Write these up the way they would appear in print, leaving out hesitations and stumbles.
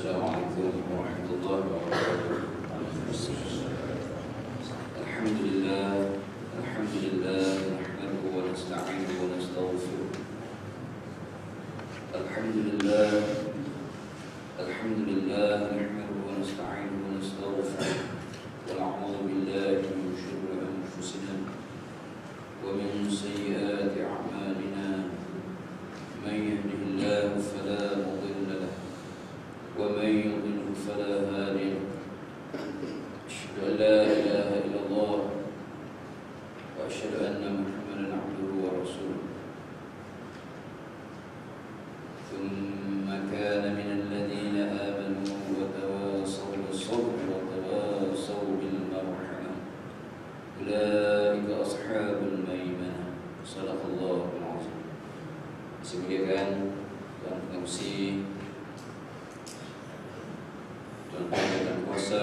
Assalamualaikum warahmatullahi wabarakatuh. Alhamdulillah, nahmaduhu wa nasta'inuhu wa nastaghfiruh. Alhamdulillah, nahmaduhu wa nasta'inuhu wa nastaghfiruh. Wa na'udzu billahi min shururi anfusina wa min sayyiati a'malina. Man yahdihillahu fala mudilla lahu ومن يضلل فلا هادي له أشهد أن لا إله إلا الله وأشهد أن محمدا عبده ورسوله ثم كان من الذين آمنوا وتواصوا بالصبر وتواصوا بالمرحمة أولئك أصحاب الميمنة صدق الله العظيم. Dimuliakan dan pengusi dan puasa,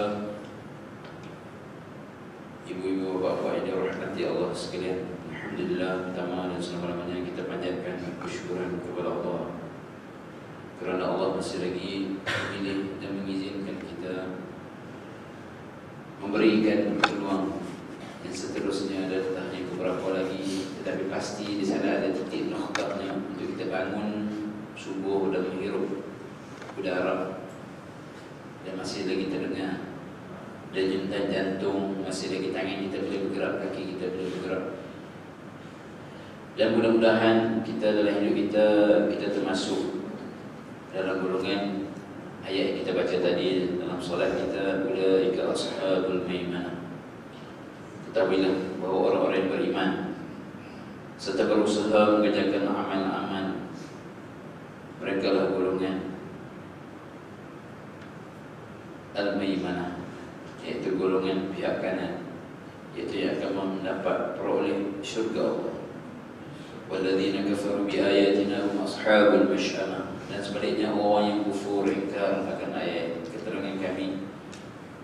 ibu-ibu, bapak yang dirahmati Allah sekalian. Alhamdulillah, pertama dan selama-lamanya kita panjatkan kesyukuran kepada Allah kerana Allah masih lagi memilih dan mengizinkan kita memberikan peluang yang seterusnya ada hanya beberapa lagi, tetapi pasti di sana ada titik noktanya untuk kita bangun subuh dan menghirup udara. Dan masih lagi terdengar denyutan jantung, masih lagi tangan kita boleh bergerak, kaki kita boleh bergerak. Dan mudah-mudahan kita dalam hidup kita termasuk dalam golongan ayat yang kita baca tadi dalam solat kita, ulaika ashabul maimanah. Ketahuilah bahawa orang-orang yang beriman serta berusaha mengerjakan amal-amal, mereka lah golongan al-maimanah, iaitu golongan pihak kanan, iaitu yang akan mendapat peroleh syurga Allah. Walladzina kafaru bi ayatina hum ashabul mash'amah. Dan sebaliknya orang yang kufur ingkar akan ayat keterangan kami,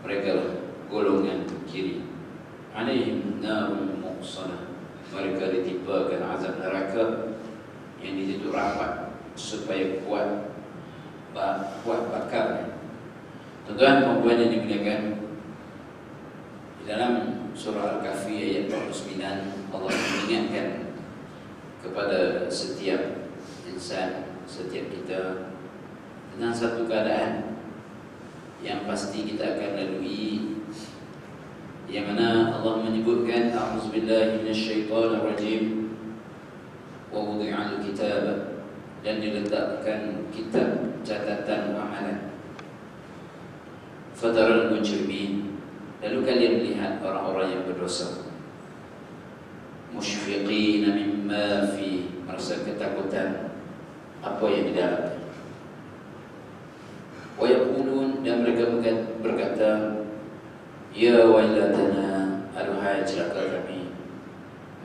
mereka lah golongan kiri. Alaihim narun muqsadah, mereka ditimpakan azab neraka yang ditutup rapat supaya kuat bakarnya. Tuan-tuan dan puan yang dimuliakan, di dalam surah Al-Kahfi ayat 49 Allah mengingatkan kepada setiap insan, setiap kita tentang satu keadaan yang pasti kita akan lalui, yang mana Allah menyebutkan a'udzubillahi minasyaitonirrajim wa wudi'al kitab, dan diletakkan kitab catatan amalan. Fadaral mujrimin, lalu kalian melihat orang-orang yang berdosa, musyfiqina mimma fi, merasa ketakutan apa yang di dalamnya. Wa yaqulun, dan mereka berkata, ya wailatana, aduhai celaka kami,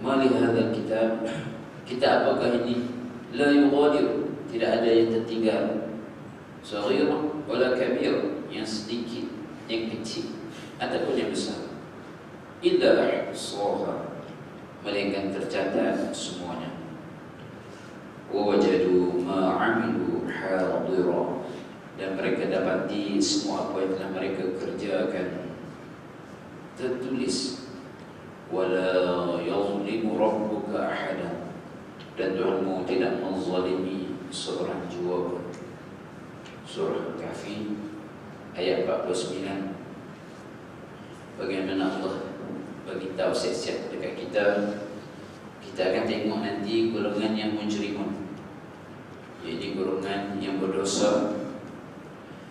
ma li hadzal kitab, kitab apakah ini, la yughadiru, tidak ada yang tertinggal, saghira wala kabira, yang sedikit, yang kecil ataupun yang besar, illa ahsaha, melainkan tercatat semuanya. Wa wajadu ma 'amilu hadira, dan mereka dapati semua apa yang telah mereka kerjakan tertulis. Wala yazlimu rabbuka ahada, dan Tuhanmu tidak menzalimi seorang jua pun. Surah Al-Kahfi ayat 49. Bagaimana Allah bagi tahu siap-siap dekat kita akan tengok nanti golongan yang mujrimun, iaitu golongan yang berdosa,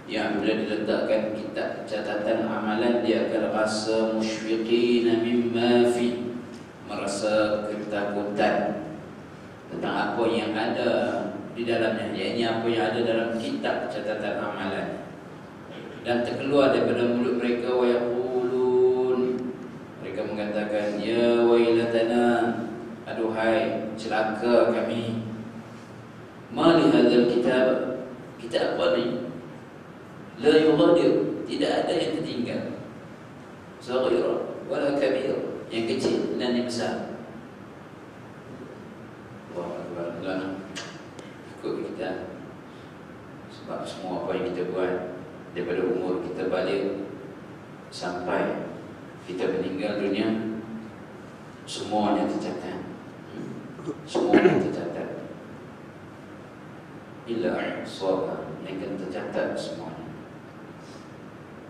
yang bila diletakkan kitab catatan amalan dia akan rasa musyfiqina mimma fi, merasa ketakutan tentang apa yang ada di dalamnya, iaitu apa yang ada dalam kitab catatan amalan. Dan terkeluar daripada mulut mereka, wa yaqulun, mereka mengatakan, ya wailatana, aduhai celaka kami, ma li hadzal kitab, kitab apa ni, la yughadir, tidak ada yang tertinggal, saghira wala kabira, yang kecil dan yang besar. Allahu akbar. Ikut kita, sebab semua apa yang kita buat daripada umur kita balik sampai kita meninggal dunia, semuanya tercatat. Semuanya tercatat. Illa ahsaha, mereka tercatat semuanya.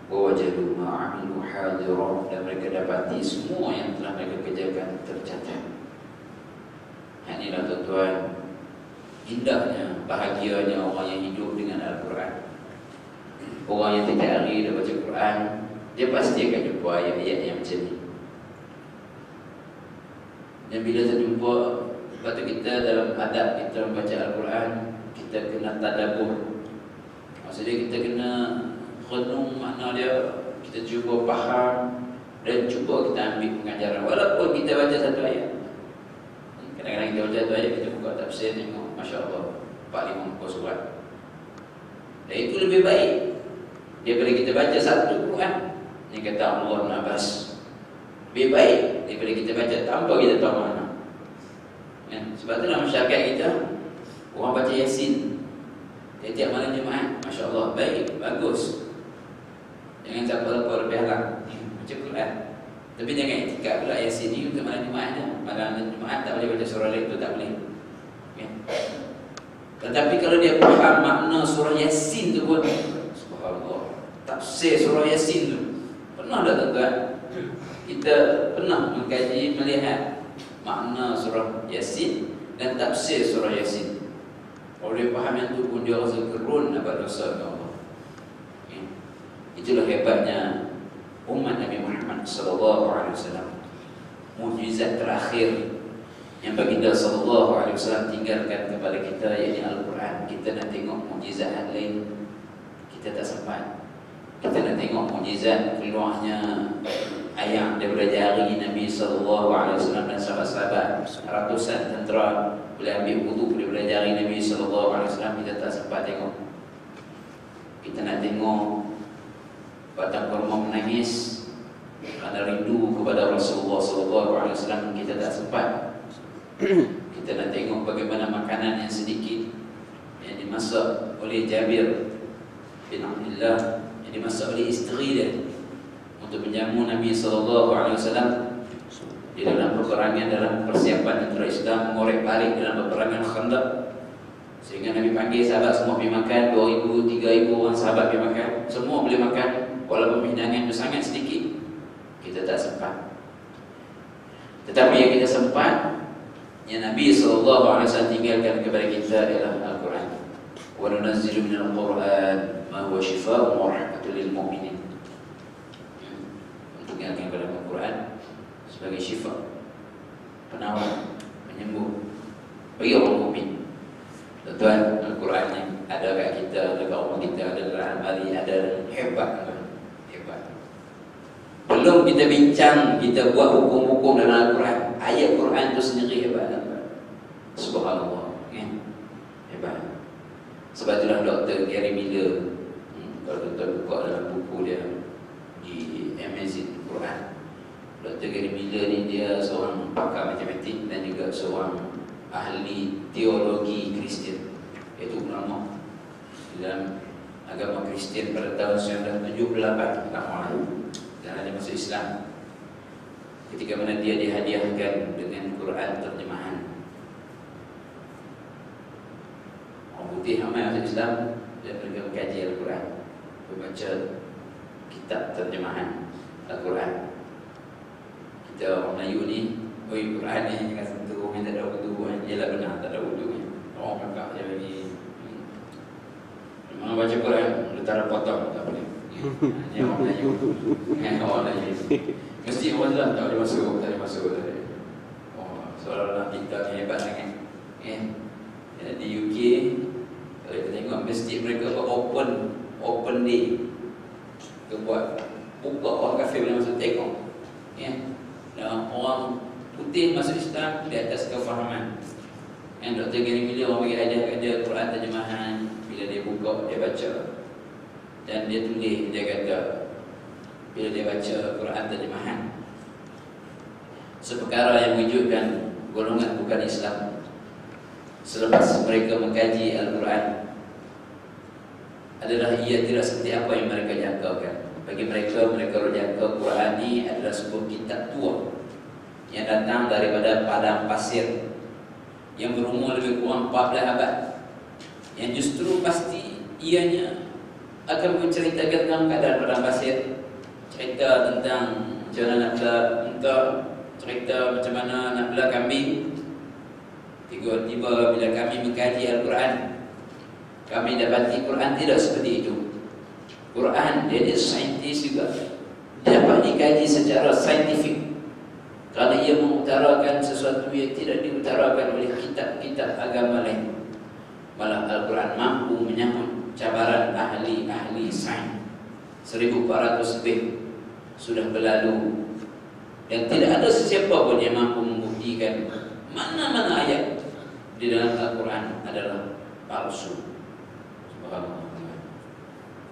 Wa wajadu ma 'amilu hadiran, dan mereka dapati semua yang telah mereka kerjakan tercatat. Inilah tuan-tuan, indahnya, bahagianya orang yang hidup dengan Al-Quran. Orang yang tiap hari dia baca Quran, dia pasti akan jumpa ayat-ayat yang macam ni. Dan bila terjumpa, lepas tu kita dalam adab kita membaca Al-Quran, kita kena tadabbur. Maksudnya kita kena renung makna dia, kita cuba faham dan cuba kita ambil pengajaran. Walaupun kita baca satu ayat, kadang-kadang kita baca satu ayat, kita buka tafsir, tengok, Masya Allah, 4-5 muka surat. Dan itu lebih baik daripada kita baca satu Quran. Ini kata Allah bin Abbas, lebih baik daripada kita baca tanpa kita tahu makna. Ya, sebab itulah masyarakat kita, orang baca Yasin tiap-tiap malam Jumaat, Masya Allah, baik, bagus. Jangan siapa-siapa lebih halal baca Quran. Tapi jangan itikad pula Yasin ni untuk malam Jumaat je. Malam Jumaat tak boleh baca surah lain, tu tak boleh. Ya. Tetapi kalau dia faham makna surah Yasin tu pun, subhanallah, tafsir surah Yasin tu, pernah tak tuan-tuan? Kita pernah mengkaji, melihat makna surah Yasin dan tafsir surah Yasin. Kalau dia faham yang tu pun, dia rasa gerun dapat dosa kepada Allah. Ya. Itulah hebatnya umat Nabi Muhammad SAW. Mukjizat terakhir yang baginda SAW tinggalkan kepada kita, iaitu Al-Quran. Kita nak tengok mukjizat yang lain, kita tak sempat. Kita nak tengok mukjizat keluarnya ayam daripada jari Nabi SAW dan sahabat-sahabat, ratusan tentera boleh ambil wudu daripada jari Nabi SAW. Kita tak sempat tengok. Kita nak tengok batang kurma menangis kerana rindu kepada Rasulullah SAW. Kita tak sempat. Kita nak tengok bagaimana makanan yang sedikit yang dimasak oleh Jabir bin Abdullah, yang dimasak oleh isteri dia untuk menjamu Nabi SAW di dalam peperangan, dalam persiapan tentera Islam mengorek balik dalam peperangan Khandaq. Sehingga Nabi panggil sahabat semua pergi makan, 2,000, 3,000 orang sahabat pergi makan. Semua boleh makan, walaupun hidangan itu sangat sedikit. Kita tak sempat. Tetapi yang kita sempat, yang Nabi SAW tinggalkan kepada kita ialah Al-Quran. Wa nunazzilu minal Quran ma huwa shifaa'un wa rahmatun lil mu'minin. Tinggalkan kepada Al-Quran sebagai syifa, penawar, penyembuh bagi orang mukmin. Tuan, Al-Quran yang ada kat kita, ada kat rumah kita, ada dalam almari, ada hebat, hebat. Belum kita bincang, kita buat hukum-hukum dalam Al-Quran. Ayat Quran itu sendiri hebat. Subhanallah, hebat. Sebab itulah Dr. Gary Miller, kalau tuan-tuan buka dalam buku dia di Amazing Quran, Dr. Gary Miller ni dia seorang pakar matematik dan juga seorang ahli teologi Kristian, iaitu ulama dalam agama Kristian pada tahun 1978 pertama dan dia masuk Islam. Ketika mana dia dihadiahkan dengan Quran terjemahan. Orang putih ramai masuk Islam dan mereka mengkaji Al-Quran, membaca kitab terjemahan Al-Quran. Kita orang Melayu ni, Quran ni jangan sentuh, yang tak ada wudu. Ialah benar tak ada wudu. Orang kakak je lagi. Memang baca Quran, letak potong tak boleh. Ini orang Melayu. Orang Melayu. Mesti orang Islam tak boleh masuk, tak boleh masuk. Oh, seolah-olah kita ni hebat sangat. Di UK, kalau kita tengok masjid mereka buat open day. Dia buat buka orang kafir boleh masuk tengok. Dan orang putih masuk Islam di atas kefahaman. Yang Dr. Gary Miller orang bagi hadiah kat dia Quran terjemahan. Bila dia buka, dia baca dan dia tulis, dia kata bila dia baca Quran terjemahan, seperkara yang mewujudkan golongan bukan Islam selepas mereka mengkaji Al-Quran, adalah ia tidak seperti apa yang mereka jangkakan. Bagi mereka jangka Quran ini adalah sebuah kitab tua yang datang daripada padang pasir yang berumur lebih kurang 14 abad, yang justru pasti ianya akan menceritakan tentang keadaan padang pasir, cerita tentang macam mana nak belah unta, cerita macam mana nak belah kambing. Tiba-tiba bila kami mengkaji Al-Quran, kami dapati Quran tidak seperti itu. Quran dia saintis juga, dapat dikaji secara saintifik, kerana ia mengutarakan sesuatu yang tidak diutarakan oleh kitab-kitab agama lain. Malah Al-Quran mampu menyambut cabaran ahli-ahli sains. 1400 lebih sudah berlalu, dan tidak ada sesiapa pun yang mampu membuktikan mana-mana ayat di dalam Al-Quran adalah palsu. Subhanallah.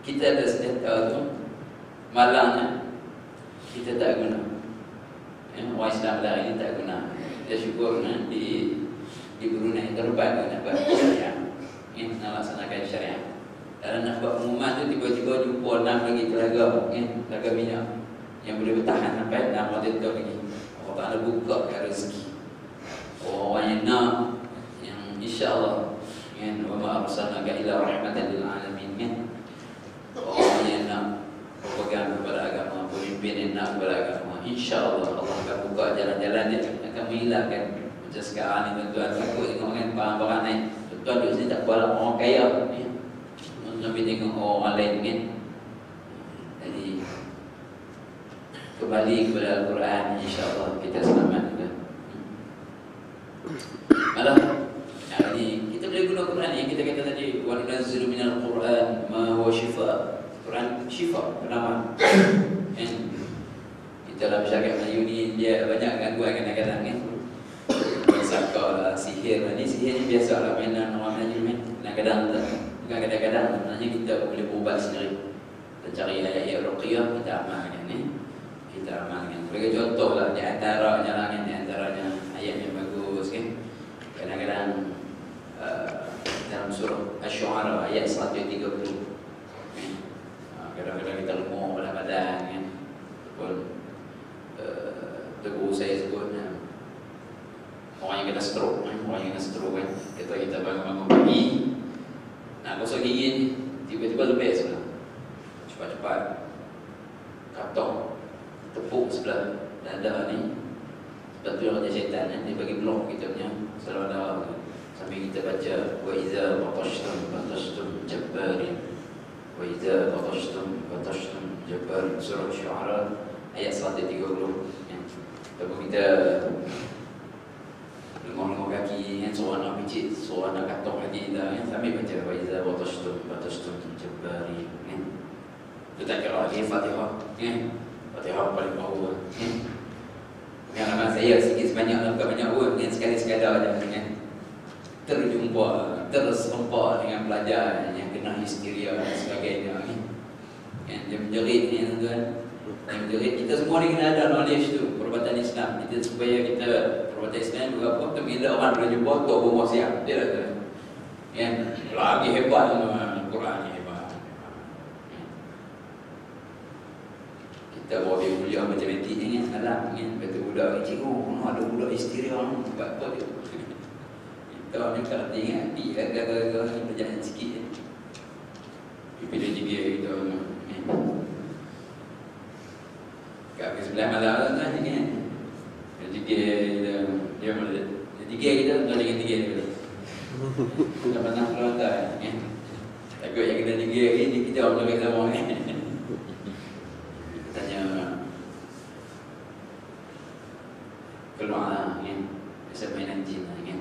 Kita ada senjata tu, malangnya kita tak guna. Orang Islam dah ini tak guna. Kita syukur di Brunei terlepas nak buat syariah, nak laksanakan syariah. Dalam nak buat pengumuman tu tiba-tiba jumpa 6 lagi telaga minyak yang boleh bertahan sampai 6 tahun lagi. Allah Ta'ala buka rezeki orang yang nak, yang insya-Allah wa ma arsalnaka illa rahmatan lil alamin. Orang yang nak berpegang kepada agama, pemimpin yang nak kepada agama, insya-Allah Allah akan buka jalan-jalan dia, akan menghilangkan. Macam sekarang ni tuan-tuan takut tengok kan barang-barang naik. Tuan-tuan duduk sini tak kuala orang kaya ni, sampai tengok orang lain kan. Jadi kembali kepada Al-Quran, insya-Allah kita selamat juga. Malah ini kita boleh guna Quran yang kita kata tadi, wa nunazzilu minal Quran ma huwa shifa. Quran shifa bernama. Kita dalam syariat Melayu ni dia banyak gangguan kadang-kadang kan. Sangka lah sihir ni biasa lah mainan orang Melayu kan. Kadang-kadang sebenarnya kita boleh berubat sendiri. Kita cari ayat-ayat ruqyah, kita amalkan ni. Kita amalkan. Sebagai contoh lah di antaranya ayat yang bagus kan. Kadang-kadang dalam surah Asy-Syu'ara ayat 130. Kadang-kadang kita lemah pada badan kan. Ataupun tegur saya sebut orang yang kena stroke kan. Kita bangun-bangun pagi nak gosok gigi, tiba-tiba lebih sebelah. Cepat-cepat katong tepuk sebelah dada ni. Sebab tu Raja Syaitan dia bagi blok kita punya saluran darah sambil kita baca wa iza batashtum jabbarin, wa iza batashtum jabbarin, surah Syu'ara ayat 130 ya. Lepas kita lengur-lengur kaki kan, suruh nak picit, suruh nak katong lagi dah kan, sambil baca wa iza batashtum jabbarin kan. Kita tak kira lagi Fatihah kan. Fatihah paling bawah kan. Pengalaman saya sikit sebanyak lah, bukan banyak pun kan, sekali-sekala aja kan. Terserempak dengan pelajar yang kena histeria dan sebagainya kan. Dia menjerit ni tuan-tuan. Dia menjerit, kita semua ni kena ada knowledge tu, perubatan Islam. Kita supaya kita perubatan Islam juga apa, tu bila orang boleh jumpa tok pun siap. Dia lah tu kan. Lagi hebat Al-Quran ni hebat. Kita bawa dia kuliah matematik ni kan, alam kan. Kata budak ni, cikgu, ada budak histeria ni, buat apa dia? Kita ni kalau ingat, dia agak-agak ni berjalan sikit. Bila dia kita ni. Kat sebelah malam kan ni kan. Dia tiga kita tuan dengan tiga dia. Tak pernah keluar kan. Takut yang kita tiga ni kita orang kat sama kan. Tanya keluar lah kan. Biasa mainan jin lah kan.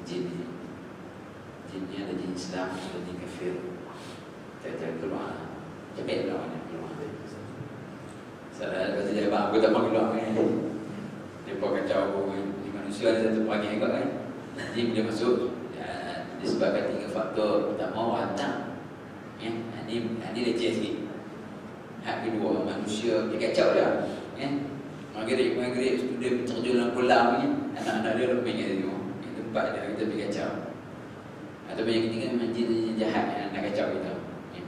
Jin ni ada jin Islam, ada jin kafir. Kita keluar lah. Cepet keluar kan. Salah kata dia bang, aku tak mau keluar kan. Dia pun kacau aku kan. Manusia ada satu perangai juga kan. Jin bila masuk, disebabkan 3 faktor. Tak mau hantar ya. Ini leceh sikit. Hak kedua, manusia dia kacau dia ya. Maghrib student terjun dalam kolam ni, anak-anak dia lebih ingat dia tempat dia, kita pergi kacau. Atau yang ketiga memang jin jahat yang nak kacau kita ya.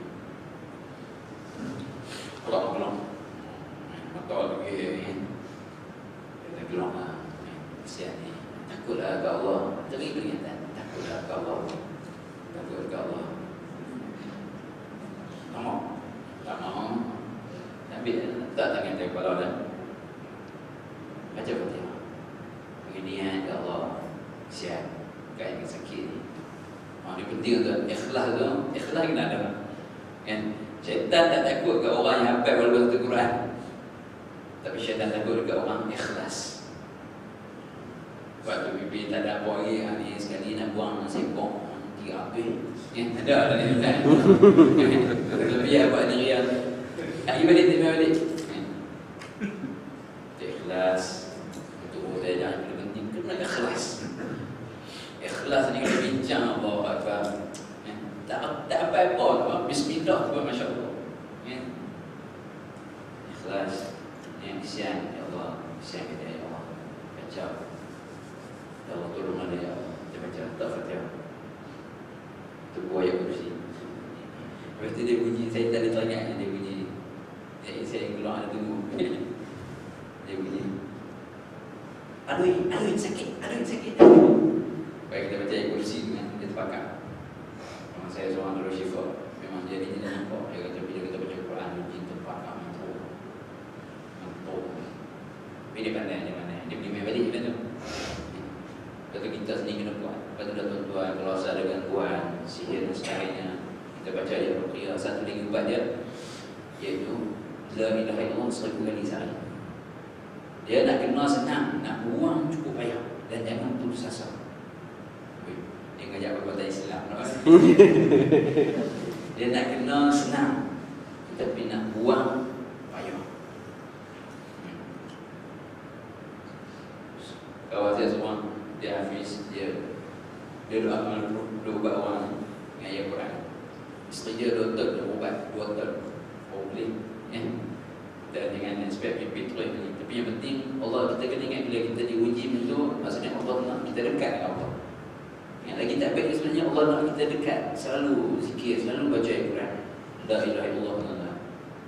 dia kan. Dia bilang kesian ni. Takutlah ke Allah. Jadi peringatan. Takutlah ke Allah. Takut ke Allah. Tak mau. Tak mau. Ambil tak tangan dia kepala dah. Baca Fatihah. Beginian ke Allah. Kesian. Kain sakit ni. Ini penting tu. Ikhlas tu. Ikhlas kena ada. Kan? Syaitan tak takut ke orang yang hafal walaupun satu Quran. Tapi syaitan takut ke orang ikhlas. Waktu bibi tak ada apa lagi, ni sekali nak buang sempong 3 habis. Ada ni kan. Biar buat ni yang balik dia balik. Ikhlas. Untuk saya jangan penting kena ikhlas. Ikhlas ni kena bincang Allah Akbar. Tak apa-apa. Bismillah. Masya Allah. Ikhlas. Yang kesian. Ya Allah. Kesian kita ya Allah. Kacau. Ya Allah tolong ada ya Allah. Dia baca. Tak Fatihah. Itu buaya kursi. Lepas tu dia bunyi. Saya tak ada teringat dia bunyi. Saya keluar ada tunggu. Dia bunyi. Aduh sakit. Baik kita baca ayat kursi dengan dia terbakar. Memang saya seorang dulu syifa. Memang dia ni nampak. Dia kata bila kita baca Quran jin terbakar mantul. Dia pandai. Dia pergi main balik kan tu. Lepas tu kita sendiri kena buat. Lepas tu dah tuan-tuan kalau ada gangguan sihir dan sebagainya, kita baca ayat ruqyah satu lagi ubat dia, iaitu La ilaha illallah 1000 kali sehari. Dia nak kenal senang, nak buang cukup payah dan jangan putus asa. Dia ngajak perbuatan Islam. Dia nak kenal senang, tetapi nak buang payah. Kawan saya seorang, dia hafiz, dia doa ubat orang dengan ayat Quran. Isteri dia doktor, dia ubat 2 tahun. Oh boleh. Dan dengan sebab fitrah ni. Tapi yang penting Allah, kita kena ingat bila kita diuji itu, maksudnya Allah nak kita dekat dengan Allah. Yang lagi tak baik sebenarnya Allah nak kita dekat. Selalu zikir, selalu baca ayat Quran. La ilaha illallah.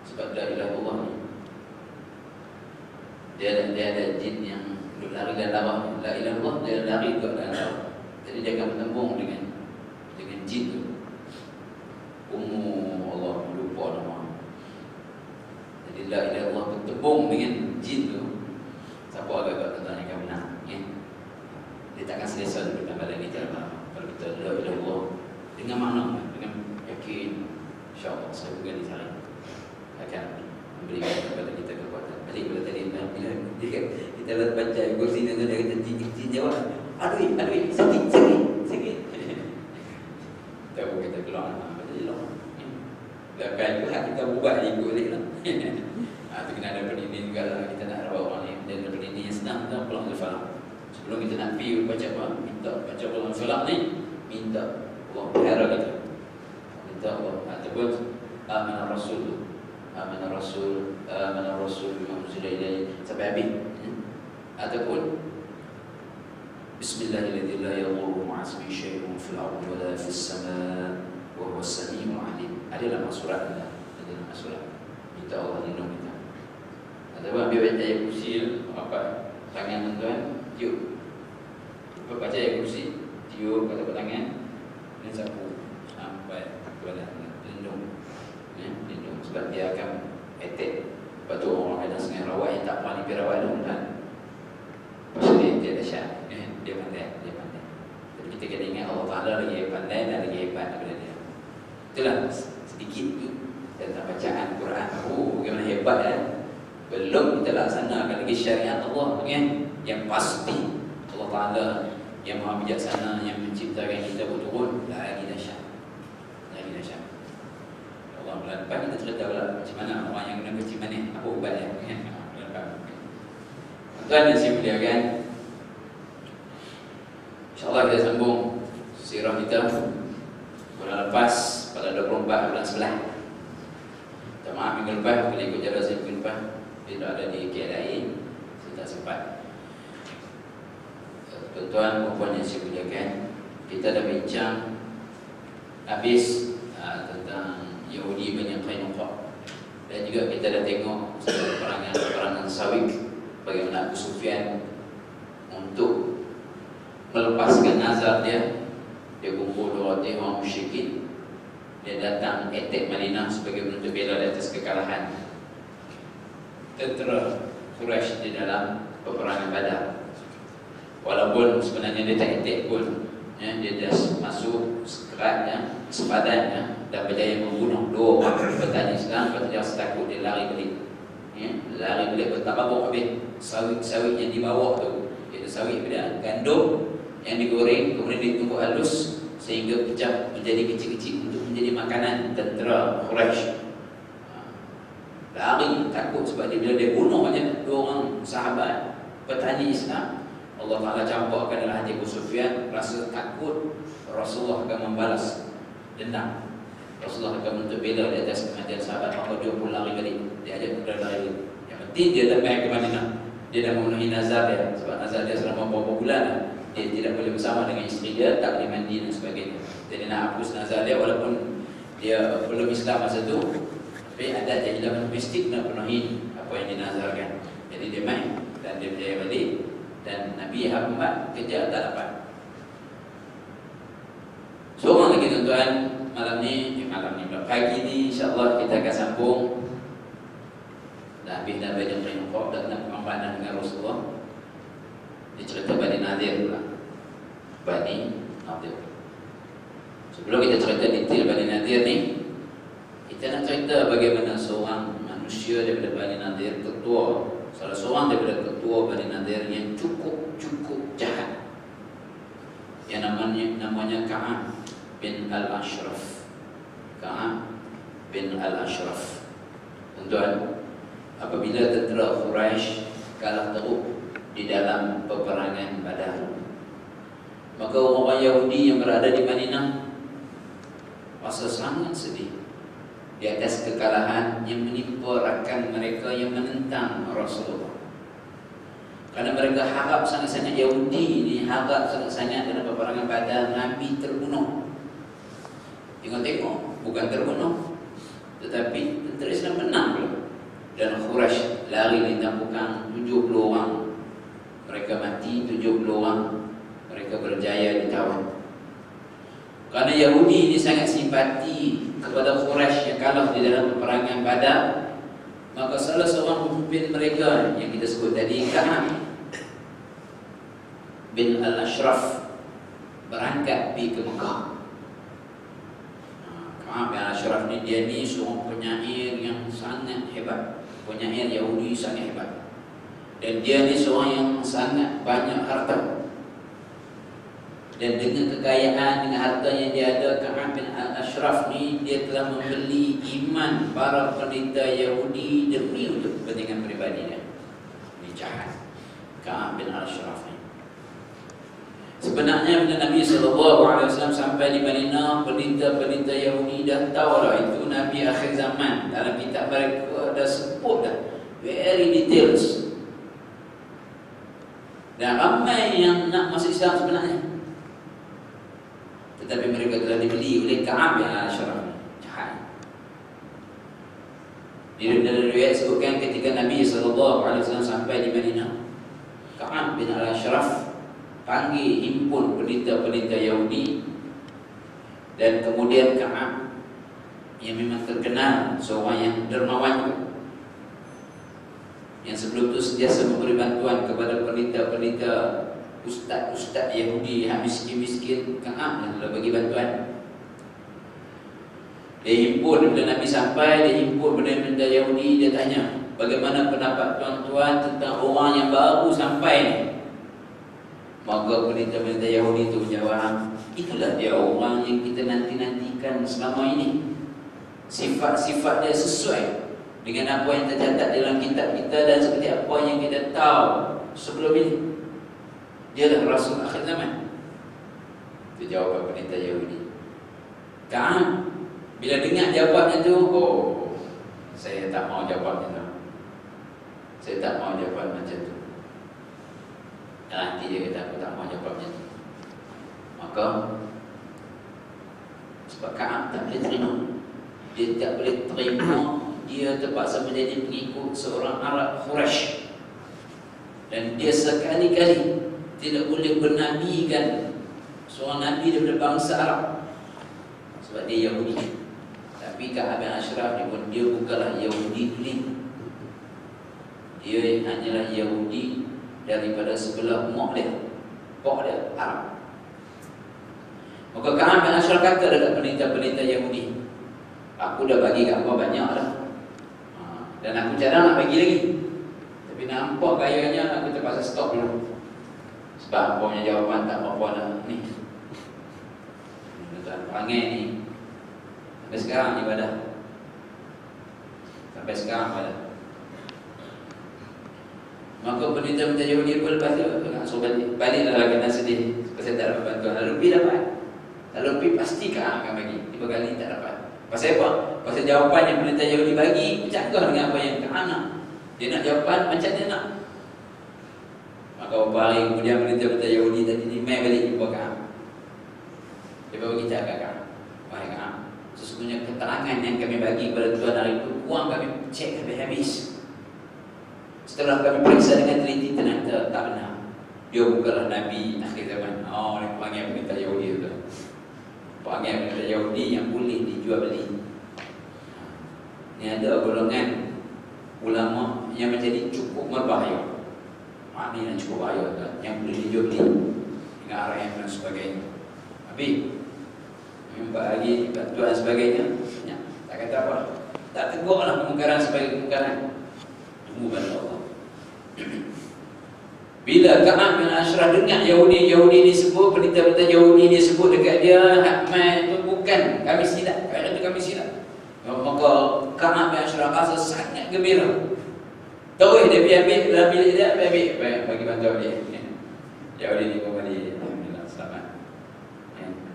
Sebab la ilaha illallah ni dia ada jin yang lari dalam lawak. La ilaha illallah dia lari ke dalam lawak. Jadi dia akan bertembung dengan jin tu. Allah lupa nama. Jadi la ilaha illallah bertembung dengan jin tu. Siapa agak-agak tuan-tuan yang akan menang, ya? Dia takkan selesa dengan badan kita. Kalau kita la ilaha illallah dengan makna, dengan yakin, insya-Allah 1000 kali sehari akan memberikan kepada kita kekuatan. Balik pada tadi bila kita baca kursi tu, dia kata jin jawab, aduh sakit. Tak boleh kita keluar. Lepas tu kita buat ikut dia lah. Tu kena ada pendinding juga lah. Kita nak rawat orang ni. Dan ada pendinding yang senang kita pulang ke Falak. Sebelum kita nak pergi baca apa? Minta baca pulang Falak ni. Minta Allah berhara kita. Minta Allah. Ataupun Amanah Rasul bima unzila ilaihi sampai habis. Ataupun Bismillahirrahmanirrahim la yadurru ma'a ismihi syai'un fil ardi wa la fis samaa wa huwas samiul 'alim. Ada nama surat. Minta Allah lindung kita. Ataupun ambil baca ayat kursi, apa tangan tuan, tiup. Baca ayat kursi, tiup kat tapak tangan dan sapu sampai kepada lindung. Lindung sebab dia akan attack. Lepas tu orang kadang sengaja rawat yang tak pandai pergi rawat dulu kan. Pasal dia dahsyat. Dia pandai. Jadi kita kena ingat Allah Ta'ala lagi pandai dan lagi hebat daripada dia. Itulah sedikit tu tentang bacaan Quran. Bagaimana hebat kan? Belum kita laksanakan lagi syariat Allah kan? Yang pasti Allah Ta'ala yang maha bijaksana, yang menciptakan kita berturut, lagi dahsyat. Allah bulan depan kita cerita pula macam mana orang yang kena kecil manis, apa ubatnya kan? Tuan dan saya muliakan, InsyaAllah kita sambung sirah kita bulan lepas pada 24 bulan 11. Maaf minggu lepas bila ikut jalan saya minggu lepas bila ada di KLIA saya tak sempat. Tuan-tuan puan yang saya muliakan, kita dah bincang habis tentang Yahudi Bani Qainuqa, dan juga kita dah tengok peperangan sawit, bagaimana Abu Sufyan untuk melepaskan nazar dia. Dia kumpul 200 orang musyrikin, dia datang attack Madinah sebagai bentuk bela di atas kekalahan tentera Quraisy di dalam peperangan Badar. Walaupun sebenarnya dia tak attack pun, ya, dia dah masuk sekeratnya, sepadannya, dan berjaya membunuh 2 orang petani Islam. Lepas dia takut, dia lari balik, ya, lari balik bertababuk habis. Sawit yang dibawa tu, iaitu sawit pada gandum yang digoreng, kemudian ditumbuk halus sehingga pecah menjadi kecil-kecil untuk menjadi makanan tentera Quraisy. Lari takut sebab dia, bila dia bunuh banyak 2 orang sahabat petani Islam, Allah Ta'ala campurkan dalam hati Abu Sufyan rasa takut Rasulullah akan membalas dendam, Rasulullah akan menuntut bela di atas kematian sahabat. Maka dia pun lari balik, dia ajak kepada lari balik. Yang penting dia sampai ke Madinah, dia dah memenuhi nazar dia. Sebab nazar dia selama beberapa bulan dia tidak boleh bersama dengan isteri dia, tak boleh mandi dan sebagainya. Jadi nak hapus nazar dia, walaupun dia belum Islam masa tu, tapi adat jahilah domestik nak penuhi apa yang dinazarkan. Jadi dia main dan dia berjaya balik, dan Nabi Muhammad kejar tak dapat. Seorang lagi tuan-tuan, malam ni pagi ni insya-Allah kita akan sambung. Dah habis dah baca Qur'an dan pengamanan dengan Rasulullah. Dia cerita Bani Nadir pula. Bani Nadir. Sebelum kita cerita detail Bani Nadir ni, kita nak cerita bagaimana seorang manusia daripada Bani Nadir, ketua, salah seorang daripada ketua Bani Nadir yang cukup jahat, yang namanya Ka'ab bin Al-Ashraf. Ka'ab bin Al-Ashraf. Tuan-tuan, apabila tentera Quraisy kalah teruk di dalam peperangan Badar, maka orang Yahudi yang berada di Madinah rasa sangat sedih di atas kekalahan yang menimpa rakan mereka yang menentang Rasulullah. Kerana mereka harap sangat-sangat, Yahudi ini harap sangat-sangat dalam peperangan Badar Nabi terbunuh. Tengok-tengok, bukan terbunuh, tetapi tentera Islam menang pula. Dan Quraisy lari lintang bukang, 70 orang mereka mati, 70 orang mereka berjaya ditawan. Kerana Yahudi ini sangat simpati kepada Quraisy yang kalah di dalam peperangan Badar, maka salah seorang pemimpin mereka yang kita sebut tadi, Ka'ab bin Al-Ashraf, berangkat pergi ke Mekah. Ka'ab bin Al-Ashraf ni, dia ni seorang penyair yang sangat hebat, penyair Yahudi sangat hebat. Dan dia ni seorang yang sangat banyak harta. Dan dengan kekayaan, dengan harta yang dia ada, Ka'ab bin Al-Ashraf ni, dia telah membeli iman para pendeta Yahudi demi untuk kepentingan peribadi dia. Ini jahat Ka'ab bin Al-Ashraf ni. Sebenarnya bila Nabi SAW sampai di Madinah, pendeta-pendeta Yahudi dah tahu lah itu Nabi akhir zaman. Dalam kitab mereka dah sebut dah very details. Dan ramai yang nak masuk Islam sebenarnya, tetapi mereka telah dibeli oleh Ka'ab bin Al-Ashraf. Jahat. Di dalam riwayat sebutkan ketika Nabi SAW sampai di Madinah, Ka'ab bin Al-Ashraf panggil himpun pendeta-pendeta Yahudi, dan kemudian Ka'ab yang memang terkenal seorang yang dermawan juga, yang sebelum itu sentiasa memberi bantuan kepada pendeta-pendeta, ustaz-ustaz Yahudi yang miskin-miskin, Ka'ab yang telah bagi bantuan. Dia himpun, bila Nabi sampai, dia himpun pendeta Yahudi, dia tanya, bagaimana pendapat tuan-tuan tentang orang yang baru sampai ni? Maka pendeta-pendeta Yahudi itu menjawab, itulah dia orang yang kita nanti-nantikan selama ini. Sifat-sifat dia sesuai dengan apa yang tercatat dalam kitab kita dan seperti apa yang kita tahu sebelum ini. Dia adalah Rasul akhir zaman. Itu jawapan pendeta Yahudi. Ka'ab bila dengar jawapannya tu, oh, saya tak mau jawab macam tu. Saya tak mau jawab macam tu. Nanti dia kata, aku tak mau jawab macam tu. Maka sebab Ka'ab tak boleh terima, dia tak boleh terima dia terpaksa menjadi pengikut seorang Arab Quraisy, dan dia sekali-kali tidak boleh bernabikan seorang nabi daripada bangsa Arab sebab dia Yahudi. Tapi Ka'ab bin Ashraf dia bukanlah Yahudi ni, dia hanyalah Yahudi daripada sebelah mak dia, Arab. Maka Ka'ab bin Ashraf kata dekat penitah-penitah Yahudi, aku dah bagi kat kau banyak dah, dan aku jarang nak bagi lagi, tapi nampak gayanya aku terpaksa stop dulu sebab apa punya jawapan tak apa-apa dah ni. Tuan panggil ni sampai sekarang ibadah, sampai sekarang ibadah. Maka penitah-penitah Yahudi pun lepas tu langsung baliklah lagi nak sedih pasal tak dapat bantuan. Lalu pergi dapat, lalu pergi pastikan akan bagi. 3 kali tak dapat. Pasal apa? Pasal jawapan yang penitah Yahudi bagi bercanggah dengan apa yang Ka'ab nak. Dia nak jawapan macam dia nak. Maka beberapa hari kemudian penitah-penitah Yahudi tadi ni mai balik jumpa Ka'ab. Dia bagi cakap Ka'ab, wahai Ka'ab, sesungguhnya keterangan yang kami bagi kepada Tuhan hari itu, uang kami cek habis-habis. Setelah kami periksa dengan teliti, ternyata tak benar. Dia bukanlah Nabi akhir zaman. Oh, dia panggil penitah Yahudi itu. Panggil penitah Yahudi yang boleh dijual beli. Ini ada golongan ulama yang menjadi cukup berbahaya. Ini yang cukup bahaya tak? Yang boleh dijual beli dengan RM dan sebagainya. Habis empat lagi bantuan sebagainya, tak kata apa, tak tegurlah kemungkaran sebagai kemungkaran. Tunggu pada Allah. Bila Ka'ab bin Ashraf dengar Yahudi ni sebut, penitah-penitah Yahudi ni sebut dekat dia, Hakman itu bukan kami silap, kami silap. Maka Ka'ab bin Ashraf rasa sangat gembira. Tahu dia ambil dia bagi bantuan dia. Yahudi ni kembali, alhamdulillah selamat.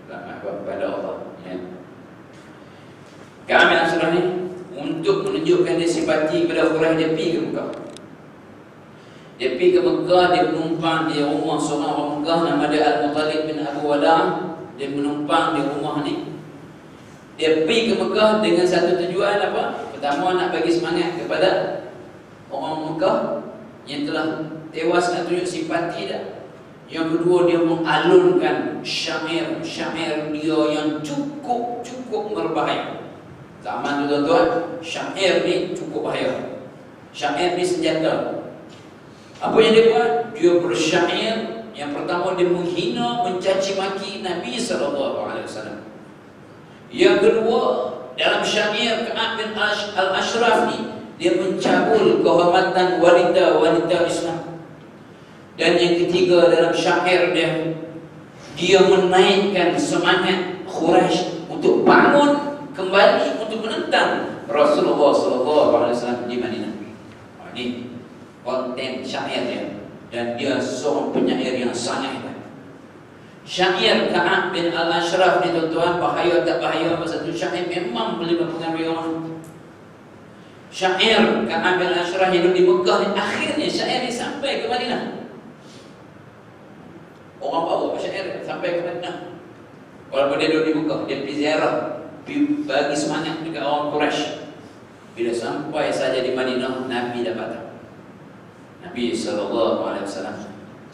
Selamat kepada Allah. Ka'ab bin Ashraf ni untuk menunjukkan dia simpati kepada Quraisy, dia pergi ke Mekah. Dia pergi ke Mekah, dia menumpang di rumah seorang orang Mekah nama dia Al-Muttalib bin Abu Wala'. Dia menumpang di rumah ni. Dia pergi ke Mekah dengan satu tujuan apa? Pertama, nak bagi semangat kepada orang Mekah yang telah tewas, nak tunjuk simpati dah. Yang kedua, dia mengalunkan syair dia yang cukup berbahaya. Zaman tu tuan-tuan, syair ni cukup bahaya. Syair ni senjata. Apa yang dia buat? Dia bersyair. Yang pertama, dia menghina, mencaci maki Nabi SAW. Yang kedua, dalam syair Ka'ab bin Al-Ashraf ni, dia mencabul kehormatan wanita-wanita Islam. Dan yang ketiga, dalam syair dia menaikkan semangat Quraisy untuk bangun kembali untuk menentang Rasulullah SAW di Madinah. Ini konten syair dia, dan dia seorang penyair yang sangat hebat. Syair Ka'ab bin Al-Ashraf ni tuan-tuan, bahaya tak bahaya? Pasal tu syair memang boleh mempengaruhi orang. Syair Ka'ab bin Al-Ashraf hidup di Mekah ni, akhirnya syair ni sampai ke Madinah. Orang bawa syair sampai ke Madinah. Walaupun dia duduk di Mekah, dia pergi ziarah, bagi semangat dekat orang Quraisy. Bila sampai saja di Madinah, Nabi dah patah. Nabi SAW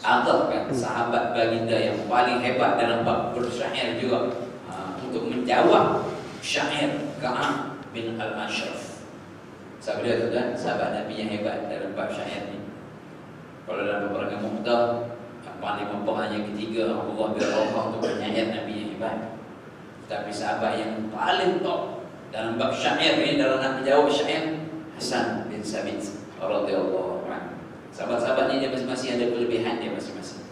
agakkan sahabat baginda yang paling hebat dalam bab bersyair juga, untuk menjawab syair Ka'ab bin Al-Ashraf. Sahabat dia tu kan, sahabat Nabi yang hebat dalam bab syair ni. Kalau dalam peperangan Mu'tah, yang paling memperang yang ketiga, Allah bin Rawah untuk penyair Nabi yang hebat. Tapi sahabat yang paling top dalam bab syair ni, dalam nak menjawab syair, Hasan bin Sabit radhiyallahu anhu. Sahabat-sahabat ni dia masing-masing ada kelebihan dia masing-masing.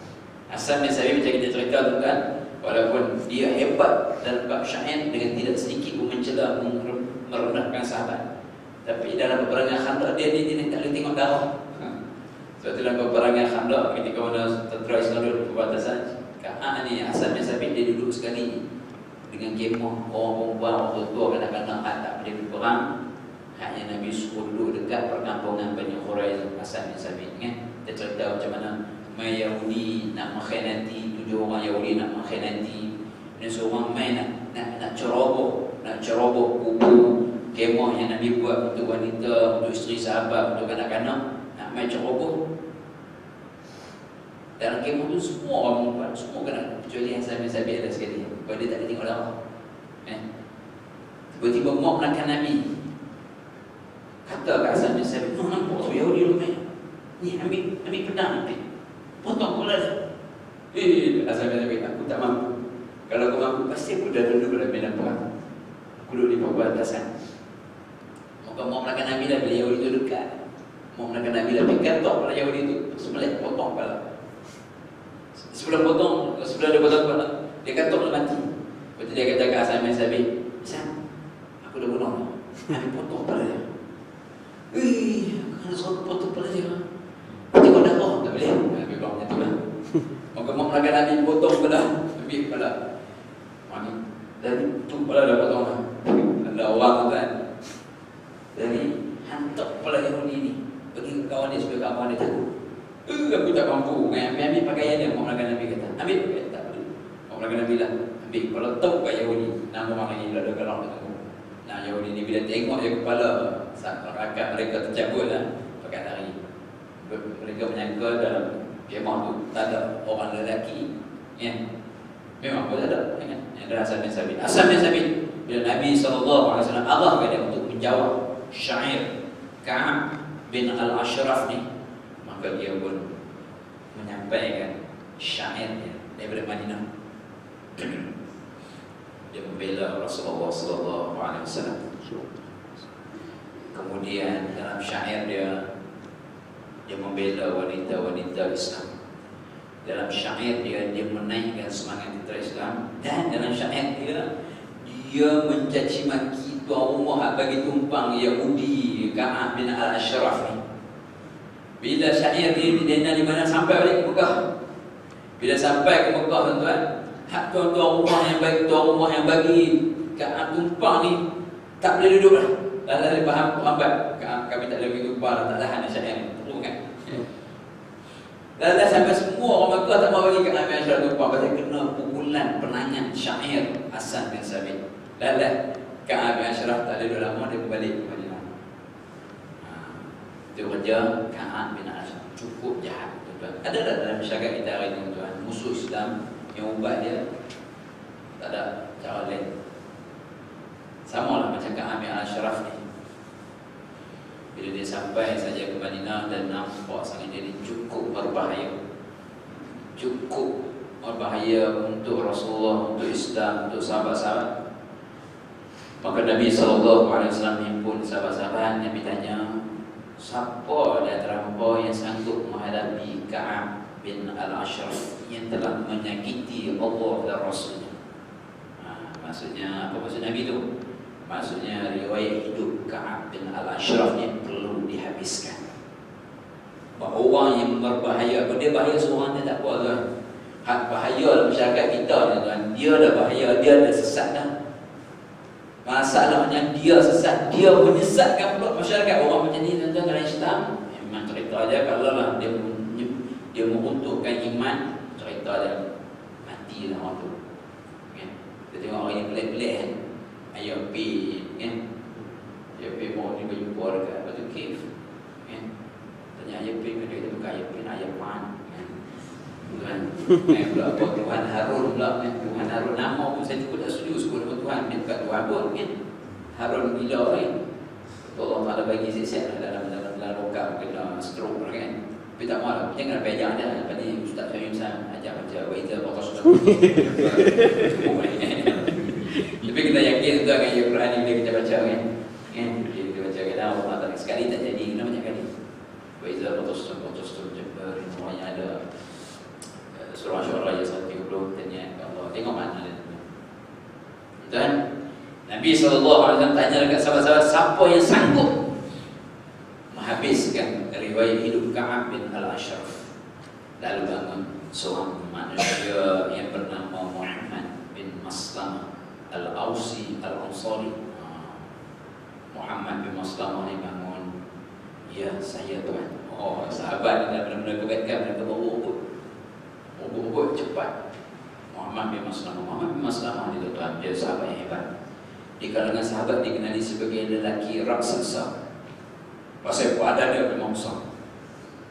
Hasan bin Sabit macam kita cerita tu kan, walaupun dia hebat dalam bab syair dengan tidak sedikit pun mencela, merendahkan sahabat, tapi dalam peperangan Khandaq dia tak boleh tengok darah. Sebab tu dalam peperangan Khandaq, ketika mana tentera Islam duduk di perbatasan, Ka'ab ni Hasan bin Sabit dia duduk sekali dengan kemah orang perempuan, orang tua, kanak-kanak tak boleh berperang. Hanya Nabi suruh duduk dekat perkampungan Bani Quraisyah. Hasan bin Sabit kan, dia cerita macam mana mai Yahudi nak mengkhianati, 7 orang Yahudi nak mengkhianati, dan seorang mai nak ceroboh kubur kemah yang Nabi buat untuk wanita, untuk isteri sahabat, untuk kanak-kanak, nak main ceroboh. Dalam kemah tu semua orang buat, semua kena, kecuali yang sahabat-sahabat ada sekali. Sebab dia tak ada tengok darah. Tiba-tiba mak nakkan Nabi. Kata kat sahabat-sahabat, nampak tu Yahudi rumah. Ni ambil pedang, potong kepala dia. Sahabat-sahabat, aku tak mampu. Kalau aku mampu, pasti aku dah duduk dalam medan perang. Aku duduk di bawah atasan. Maka mau menakan Nabi dah bila Yahudi itu dekat. Mau menakan Nabi dah pegang kepala Yahudi itu, sebelah potong kepala. Sebelum dia potong kepala, dia katuk dia mati. Lepas tu dia kata kat sahabat-sahabat, Hasan, aku dah bunuh. Nabi potong kepala dia. Kena suruh potong kepala dia. Tengok darah, tak boleh. Nabi bilang macam tu lah. Maka mau menakan Nabi potong kepala, ambil kepala. Dari tu kepala dah potong lah. Ada orang tu kan. Dari hantar kepala Yahudi ni pergi ke kawan dia supaya kawan dia takut. Aku tak mampu. Ambil pakaian dia. Mau menakan Nabi kata, ambil pakaian. Tak boleh. Mau menakan Nabi lah. Ambil kepala tahu kat Yahudi. Nama orang lagi dah ada kalau dia tahu. Nah Yahudi ni bila tengok dia kepala, rakyat mereka tercabut lah. Pakai lari. Mereka menyangka dalam kemah tu tak ada orang lelaki. Memang pun tak ada. Yang ada Hasan bin Sabit. Hasan bin Sabit bila Nabi SAW arahkan dia untuk menjawab syair Ka'ab bin Al-Ashraf ni, maka dia pun menyampaikan syairnya daripada Madinah. Dia membela Rasulullah SAW. Kemudian dalam syair dia membela wanita-wanita Islam. Dalam syair dia menaikkan semangat tentera Islam. Dan dalam syair dia mencaci maki tuan rumah bagi tumpang Yahudi Ka'ab bin Al-Ashraf ni. Bila syair dia di mana sampai balik ke Mekah. Bila sampai ke Mekah tuan-tuan, hak tuan rumah yang bagi Ka'ab tumpang ni tak boleh duduk lah. Dah faham lambat. Kami tak boleh bagi tumpang, tak tahan syair ni. Dah sampai semua orang Mekah tak mau bagi kat Nabi Ashraf tumpang pasal kena pukulan penangan syair Hasan bin Sabit. Dah kat Nabi Ashraf tak ada duduk lama, dia berbalik ke Madinah. Itu kerja Ka'ab bin Ashraf. Cukup jahat tuan-tuan. Ada tak dalam masyarakat kita hari ini tuan, musuh Islam yang ubat dia tak ada cara lain. Sama lah macam Ka'ab bin Ashraf ni. Bila dia sampai saja ke Madinah dan nampak sangat jadi cukup berbahaya. Cukup berbahaya untuk Rasulullah, untuk Islam, untuk sahabat-sahabat. Maka Nabi SAW himpun sahabat-sahabat. Nabi tanya, siapa di antara hamba yang sanggup menghadapi Ka'ab bin Al-Ashraf yang telah menyakiti Allah dan Rasulnya? Maksudnya, apa maksud Nabi tu? Maksudnya riwayat hidup Ka'ab bin Al-Ashraf ni perlu dihabiskan. Bahawa orang yang berbahaya, kalau dia bahaya seorang dia tak buat tuan. Hak bahaya dalam masyarakat kita ni tuan, dia dah bahaya, dia dah sesat dah. Masalahnya dia sesat, dia menyesatkan pula masyarakat. Orang macam ni tuan-tuan dalam Islam memang cerita aja kalau lah dia meruntuhkan iman, cerita dia mati lah orang tu. Kita tengok orang yang pelik-pelik kan. Ayah P kan, Ayah P mau ni berjumpa dekat Batu Cave kan. Tanya Ayah P, dia kata bukan Ayah P, Ayah Pan kan. Tuhan pula apa Tuhan Harun pula kan. Tuhan Harun nama pun saya pun tak setuju sebut nama Tuhan. Dia bukan Tuhan pun kan. Harun gila kan. Allah Ta'ala bagi siap-siap dalam rokam kena stroke kan. Tapi tak mahu lah, jangan belajar dah. Lepas ni Ustaz Syahim Sam ajak baca Wa'idha Batas Tapi kita yakin tu akan ayat Quran ni bila kita baca kan. Bila kita baca kadang Allah tak sekali tak jadi, kena banyak kali. Wa'idha Batas Jabbar, semuanya ada. Surah Syurah ayat 130 tanya Allah. Tengok mana dia. Dan Nabi SAW tanya dekat sahabat-sahabat, siapa yang sanggup menghabiskan riwayat hidup Ka'ab bin Al-Ashraf? Lalu bangun seorang manusia yang bernama Muhammad bin Maslamah Al-Ausi Al-Ansari. Muhammad bin Maslamah ni bangun, ya saya tuan. Sahabat ni dah benar-benar kebaikan, mereka berubah cepat. Muhammad bin Maslamah ni tuan, dia sahabat yang hebat. Di kalangan sahabat dikenali sebagai lelaki raksasa. Pasal badan dia memang besar.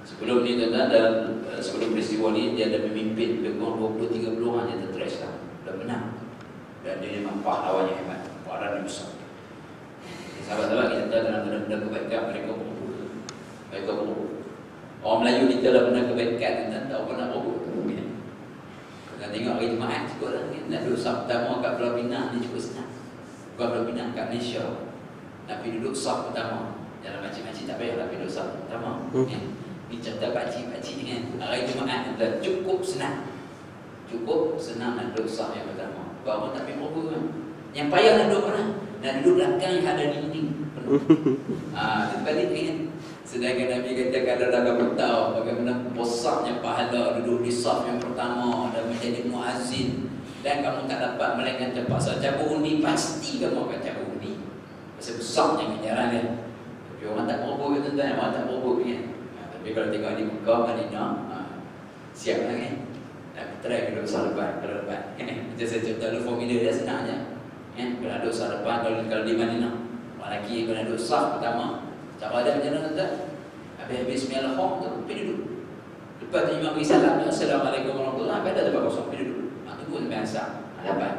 Sebelum ni tuan-tuan, sebelum peristiwa ni dia ada memimpin lebih kurang 20-30 orang je tentera Islam. Dah menang. Dan dia memang pahlawan yang hebat. Badan dia besar. Sahabat-sahabat kita tahu dalam benda kebaikan mereka berburu. Mereka berburu. Orang Melayu kita dalam benda kebaikan kita tahu pernah berburu. Kita tengok hari Jumaat cukup lah. Nak duduk sah pertama kat Pulau Pinang ni cukup senang. Bukan Pulau Pinang, kat Malaysia. Nak pergi duduk sah pertama. Dalam makcik-makcik tak payah nak pergi duduk sah pertama. Ni contoh pakcik-pakcik kan. Hari Jumaat kita cukup senang. Cukup senang nak duduk sah yang pertama. Baru tak payah berburu kan. Yang payah nak duduk mana? Nak duduk belakang yang ada dinding penuh. Terbalik kan. Sedangkan Nabi kata kalau dah kamu tahu bagaimana besarnya pahala duduk di saf yang pertama dan menjadi muazzin, dan kamu tak dapat melainkan terpaksa cabut undi, pasti kamu akan cabut undi. Pasal besarnya ganjaran kan. Tapi orang tak berburu tuan-tuan, orang tak berburu kan. Tapi kalau tengok di Mekah, Madinah, siap lah kan. Nak try duduk sah depan, kalau depan. Macam saya contoh dulu formula dia senang je. Kalau duduk sah depan, kalau di Madinah, orang lelaki kalau duduk sah pertama, cara dia macam mana tuan-tuan? Habis-habis Bismillahirrahmanirrahim tu, pergi duduk. Lepas tu imam beri salam, Assalamualaikum warahmatullahi wabarakatuh. Ada tempat kosong, pergi duduk. Tunggu sampai asar, dapat.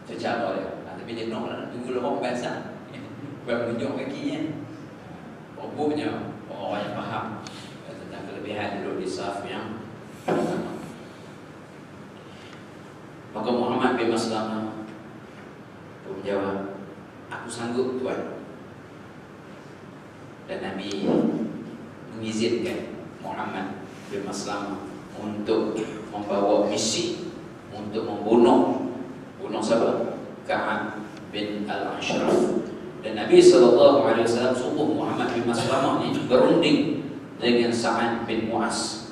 Itu cara dia. Tapi dia nak lah, tunggu lah orang sampai asar. Bukan menunjuk kakinya. Rupanya orang yang faham tentang kelebihan duduk di saf yang pertama. Maka Muhammad bin Maslamah pun menjawab, aku sanggup Tuan. Dan Nabi mengizinkan Muhammad bin Maslamah untuk membawa misi untuk membunuh siapa? Ka'ab bin Al-Ashraf. Dan Nabi SAW suruh Muhammad bin Maslamah ni berunding dengan Sa'ad bin Mu'az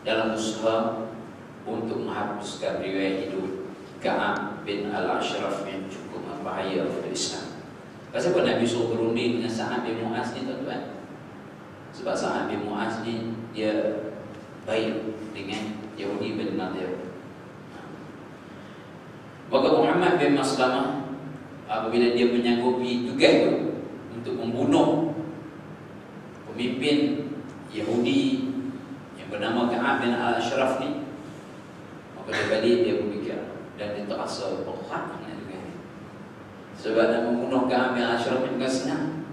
dalam usaha untuk menghapuskan riwayat hidup Ka'ab bin Al-Ashraf yang cukup berbahaya untuk Islam. Pasal apa Nabi suruh berunding dengan Sa'ad bin Mu'az ni tuan-tuan? Sebab Sa'ad bin Mu'az ni dia baik dengan Yahudi bin Nadir. Maka Muhammad bin Maslamah apabila dia menyanggupi tugas tu untuk membunuh pemimpin Yahudi yang bernama Ka'ab bin Al-Ashraf ni, maka dia balik, dia berfikir dan dia terasa berat dengan dia. Sebab nak membunuh Ka'ab bin Al-Ashraf ni bukan senang.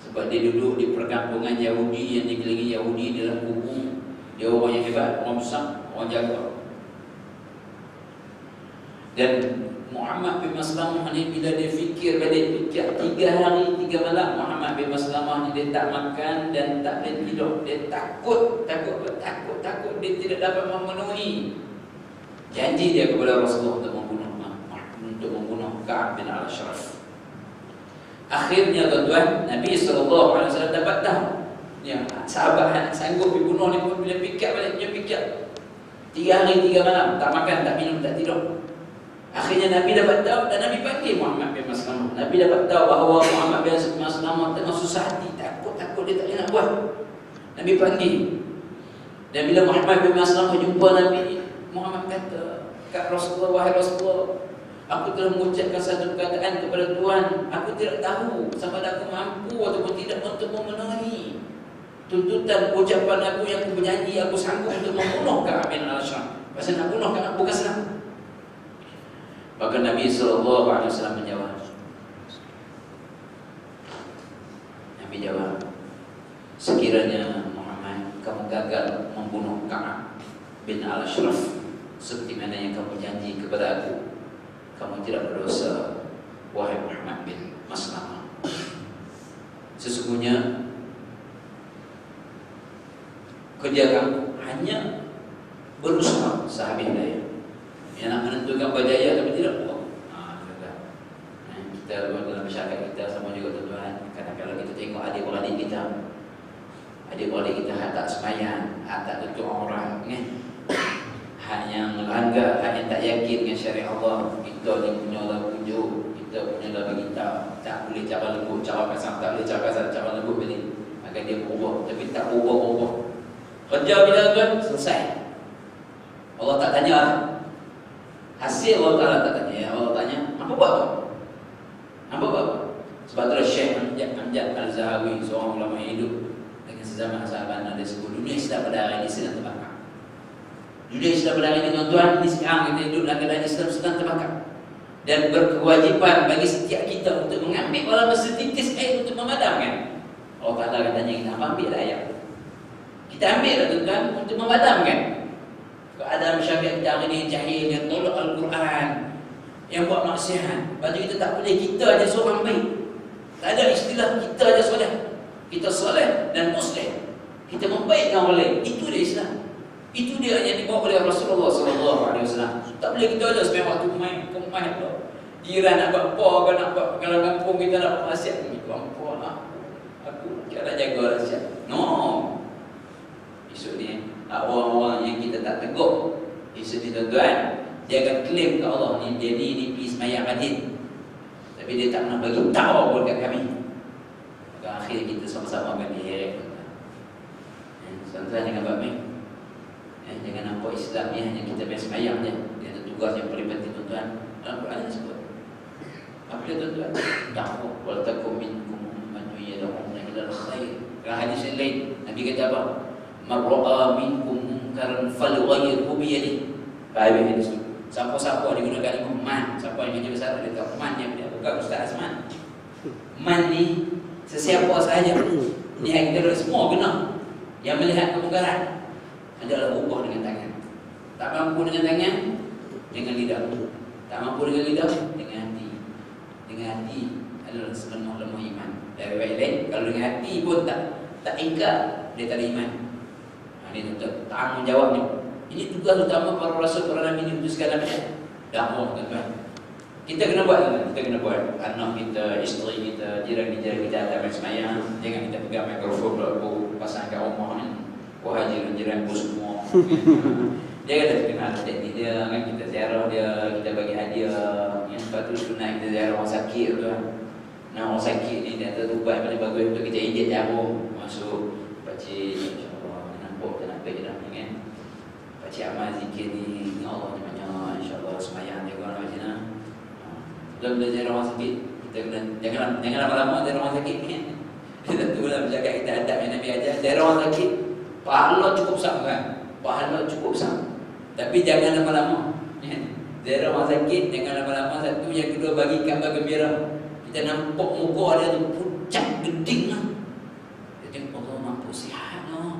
Sebab dia duduk di perkampungan Yahudi yang dikelilingi Yahudi dalam kubu. Dia orang yang hebat, orang besar, orang jaga. Dan Muhammad bin Maslamah ni bila dia fikir balik, 3 hari 3 malam Muhammad bin Maslamah ni dia tak makan dan tak boleh tidur. Dia takut dia tidak dapat memenuhi janji dia kepada Rasulullah untuk membunuh Ka'ab bin Al-Ashraf. Akhirnya tuan-tuan, Nabi SAW dapat tahu ya, sahabat sanggup dibunuh ni pun bila fikir balik, dia fikir 3 hari 3 malam tak makan, tak minum, tak tidur. Akhirnya Nabi dapat tahu dan Nabi panggil Muhammad bin Maslamah. Nabi dapat tahu bahawa Muhammad bin Maslamah tengah susah hati, takut dia tak boleh nak buat. Nabi panggil. Dan bila Muhammad bin Maslamah jumpa Nabi, Muhammad kata, "Kak Rasulullah, wahai Rasulullah, aku telah mengucapkan satu perkataan kepada Tuhan. Aku tidak tahu sama ada aku mampu ataupun tidak untuk memenuhi tuntutan ucapan aku yang aku berjanji aku sanggup untuk membunuh Ka'ab bin Al-Ashraf. Pasal nak bunuh Ka'ab bukan senang." Maka Nabi SAW menjawab. Nabi jawab, sekiranya Muhammad kamu gagal membunuh Ka'ab bin Al-Ashraf seperti mana yang kamu janji kepada aku, kamu tidak berdosa, wahai Muhammad bin Maslamah. Sesungguhnya kerja kamu hanya berusaha sehabis daya. Yang nak menentukan berjaya tapi tidak buat. Kita dalam masyarakat kita sama juga tuan-tuan, kadang-kadang kita tengok adik-beradik kita hak tak semayang, hak tak tutup orang kan? Hak yang melanggar, hak yang tak yakin dengan syariat Allah. Kita ni punya lagu pujuk, kita punya lagu kita tak boleh cara lembut, cara kasar, tak boleh cara kasar, cara lembut balik. Maka dia berubah, tapi tak berubah. Kerja bila tuan selesai, Allah tak tanya. Hasil Allah Ta'ala tak tanya. Allah tanya, apa buat tu? Nampak apa? Sebab itulah Syekh Amjad Al-Zahawi, seorang ulama yang hidup dengan sezaman sahabat Nabi sebut dunia Islam pada hari ini sedang terbakar. Dunia Islam pada hari ini tuan-tuan, ini sekarang kita hidup dalam keadaan Islam sedang terbakar. Dan berkewajiban bagi setiap kita untuk mengambil walaupun setitis air untuk memadamkan. Allah Ta'ala katanya kita ambil ayat. Kita ambil tuan-tuan untuk memadamkan. Keadaan masyarakat kita hari ini jahil yang tolak Al-Quran, yang buat maksiat. Lepas tu kita tak boleh, kita ada seorang baik. Tak ada istilah kita ada soleh. Kita soleh dan muslih. Kita membaikkan orang lain. Itu dia Islam. Itu dia yang dibawa oleh Rasulullah SAW. Tak boleh kita ada sampai waktu main kemain tu. Jiran nak buat apa ke, nak buat kalau kampung kita nak buat maksiat. Itu apa lah. Aku cara jaga maksiat. No. Esok ni orang-orang yang kita tak tegur. Esok ni tuan-tuan, dia akan klaim ke Allah ni, dia ni pergi semayang rajin, tapi dia tak pernah bagi tahu pun kat kami. Maka akhir kita sama-sama akan diheret. Tuan-tuan jangan buat main. Jangan nampak Islam ni hanya kita main semayang je. Dia ada tugas yang paling penting tuan-tuan. Dalam Quran dia sebut. Apa dia tuan-tuan? Dakwah wal takum minkum ummatun yad'una ilal khair. Dalam hadis yang lain Nabi kata apa? Man ra'a minkum munkaran falyughayyirhu bi yadihi. Baik hadis tu. Siapa-siapa digunakan lima man. Siapa yang kerja besar dia tahu man yang dia bukan Ustaz Azman. Man ni sesiapa sahaja. Ni yang kita semua kena. Yang melihat kemungkaran adalah ubah dengan tangan. Tak mampu dengan tangan, dengan lidah. Tak mampu dengan lidah, dengan hati. Dengan hati adalah selemah-lemah iman. Dari lain, kalau dengan hati pun tak ingkar, dia tak ada iman. Ini tanggungjawabnya. Ini tugas utama para rasul, para nabi diutuskan Nabi. Dakwah tuan-tuan. Kita kena buat tuan-tuan. Kita kena buat. Anak kita, isteri kita, jiran-jiran kita datang semayang. Jangan kita pegang mikrofon pula pasang kat rumah ni. Wahai jiran-jiran pun semua. Dia kata kenal teknik dia kan, kita ziarah dia, kita bagi hadiah. Yang lepas tu sunat kita ziarah orang sakit tuan. Nah orang sakit ni dia ada ubat paling bagus untuk kita injek jarum masuk. Pakcik insya-Allah nampak tak nak baik dah kan. Pakcik amal zikir ni ya Allah ni banyak insya-Allah sembahyang dia gua macam mana. Dalam belajar orang sakit kita kena jangan lama-lama ziarah orang sakit kan. Kita tu lah menjaga kita adab yang Nabi ajar. Ziarah orang sakit pahala cukup besar kan. Pahala cukup besar. Tapi jangan lama-lama. Ziarah orang sakit jangan lama-lama. Satu, yang kedua bagi kabar gembira. Kita nampak muka dia tu pucat geding lah. Dia tengok Allah mampu sihat lah.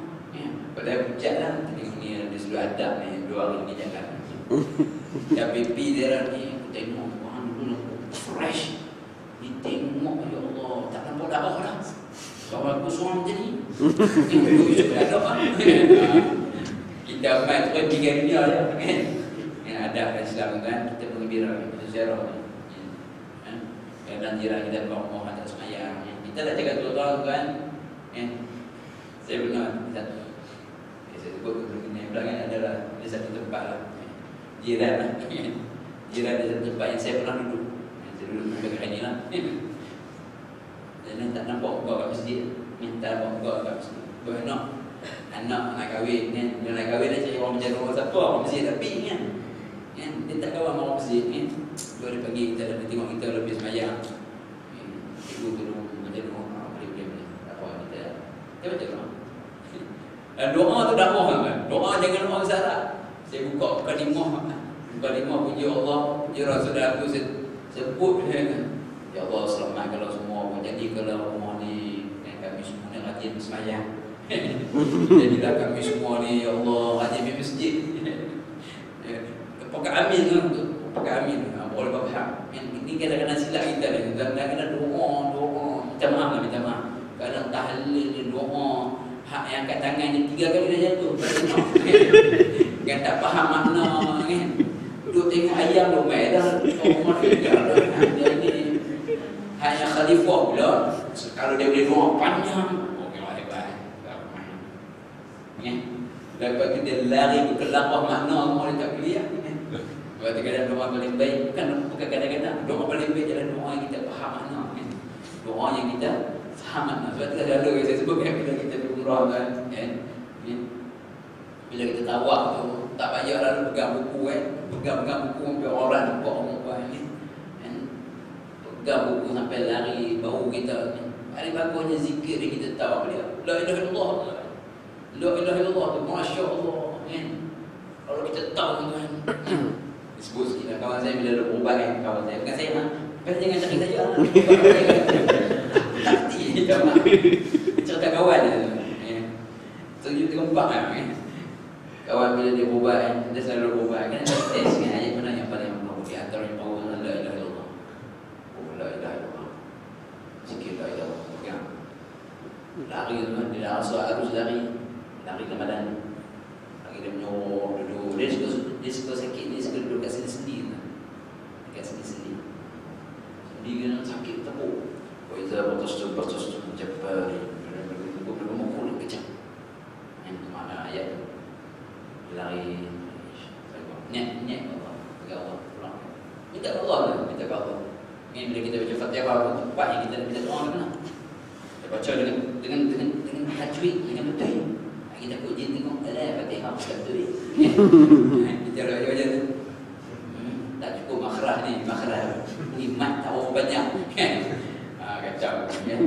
Padahal pucat lah. Tengok ni dia sudah adab ni 2 hari ni jangan. Yang pipi ziarah ni aku tengok orang dulu fresh. Dia tengok ya Allah tak nampak darah lah. Kalau aku suam macam ni. Ada apa? Kita main tu kan 3 dunia je kan. Yang adab Islam kan kita bergembira kita ziarah ni. Dan jiran kita bawa rumah tak semayang. Kita tak jaga tuan-tuan kan. Saya pernah satu. Saya sebut begini belakang adalah di satu tempat lah. Jiran lah. Jiran di satu tempat yang saya pernah duduk. Saya duduk dekat ni lah. Dan tak nampak muka kat masjid. Tak nampak muka kat masjid. Anak nak kahwin kan. Dia nak kahwin dah cari orang mencari rumah siapa. Orang masjid tapi kan. Dia tak kawan dengan orang masjid kan. Dua hari pagi kita dah tengok kita lebih semayang. Ibu tu macam doa boleh apa kita baca doa. Dan doa tu dakwah kan. Doa jangan doa besar. Saya buka kalimah puji Allah, puji Rasulullah aku sebut ya Allah selamatkanlah semua menjadi kalau rumah ni kami semua ni rajin semayang. Jadilah kami semua ni ya Allah rajin di masjid. Pakai amin tu. Pakai amin. Boleh faham. Ini kadang-kadang silap kita ni. Kadang-kadang doa minta maaf lah, minta maaf. Kadang tahlil doa hak yang kat tangan ni 3 kali dah jatuh. Kan tak faham makna kan. Duduk tengok ayam tu mai dah rumah dia dah ni. Hak yang khalifah pula kalau dia boleh doa panjang, okey hebat. Kan? Lepas tu dia lari berkelapah makna semua dia tak kuliah. Sebab kadang doa paling baik bukan kadang-kadang doa paling baik adalah doa yang kita faham makna kan. Doa yang kita faham makna. Sebab tu selalu saya sebut kan bila kita berumrah kan. Bila kita tawaf tu tak payah lalu pegang buku kan. Pegang buku sampai orang nampak orang ni. pegang buku sampai lari bau kita. Paling bagusnya zikir yang kita tahu apa dia. La ilaha illallah. La ilaha illallah tu masya-Allah. Kan? Kalau kita tahu kan. Disebut sikit kawan saya bila ada ubat kan, kawan saya bukan saya mah. Kan jangan cakap saja. Hati kita mah. Cerita kawan dia. Tunjuk tempat kan. Kawan bila dia ubat kan, dia selalu ubat kan. Test kan ayat mana yang paling power di antara yang power la ilaha illallah. La ilaha illallah. Zikir la ilaha illallah. Lari kan dia harus lari ke badan. Lagi dia menyorok duduk. Dia suka sakit, dia suka duduk kat sini-sini. Kat sini-sini. Dia kan sakit tepuk. Wa idza batastum jabbari. Belum mukul kejap. Yang mana ayat lari niat Allah, pegang Allah pulang. Minta Allah lah, minta Allah. Ini bila kita baca Fatihah, tempat yang kita minta doa mana? Kita baca dengan tajwid, dengan betul. Kita puji tengok Fatihah betul. Kita baca tu. Tak cukup makhraj ni, mat tahu banyak. Kacau kan.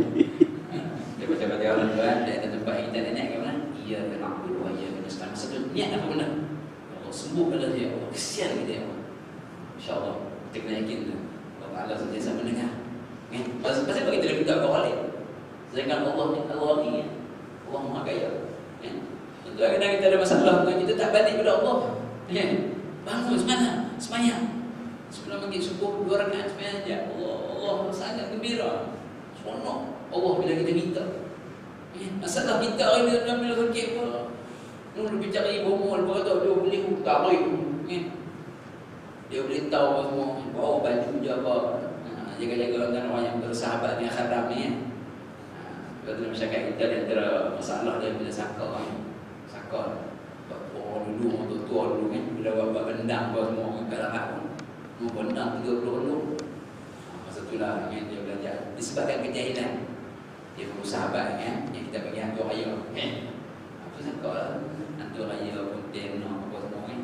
Dia baca Fatihah tuan, dia ada tempat yang kita nak ke mana? Ia kena aku wa ia kena setang. Satu niat apa benda? Allah sembuhkanlah dia, Allah kesian dia Allah. Insya-Allah kita kena yakin tu. Allah Taala sentiasa mendengar. Kan? Pasal bagi kita minta kepada Allah. Sedangkan Allah ni Al-Ghani, Allah Maha Kaya. Kan? Tentu kadang kita ada masalah tu kita tak balik kepada Allah. Kan? Bangun semayang. Sebelum maghrib subuh 2 rakaat semayang aja. Allah sangat gembira. Seronok Allah bila kita minta. Masalah minta orang dia bila sakit apa? Dia cari bomol berkata dia boleh tarik. Dia boleh tahu apa semua. Bawa baju je apa. Jaga-jaga dengan orang yang bersahabat dengan kharam ni. Betul masyarakat kita di antara masalah dia bila sakar. Orang dulu, orang tua dulu kan. Bila buat bendang apa semua orang kalangan. Bendang 30 dulu. Masa itulah yang dia belajar. Disebabkan kejahilan. Dia bersahabat kan, yang kita bagi hantu raya kan. Apa sangka lah hantu raya pun dia apa semua kan.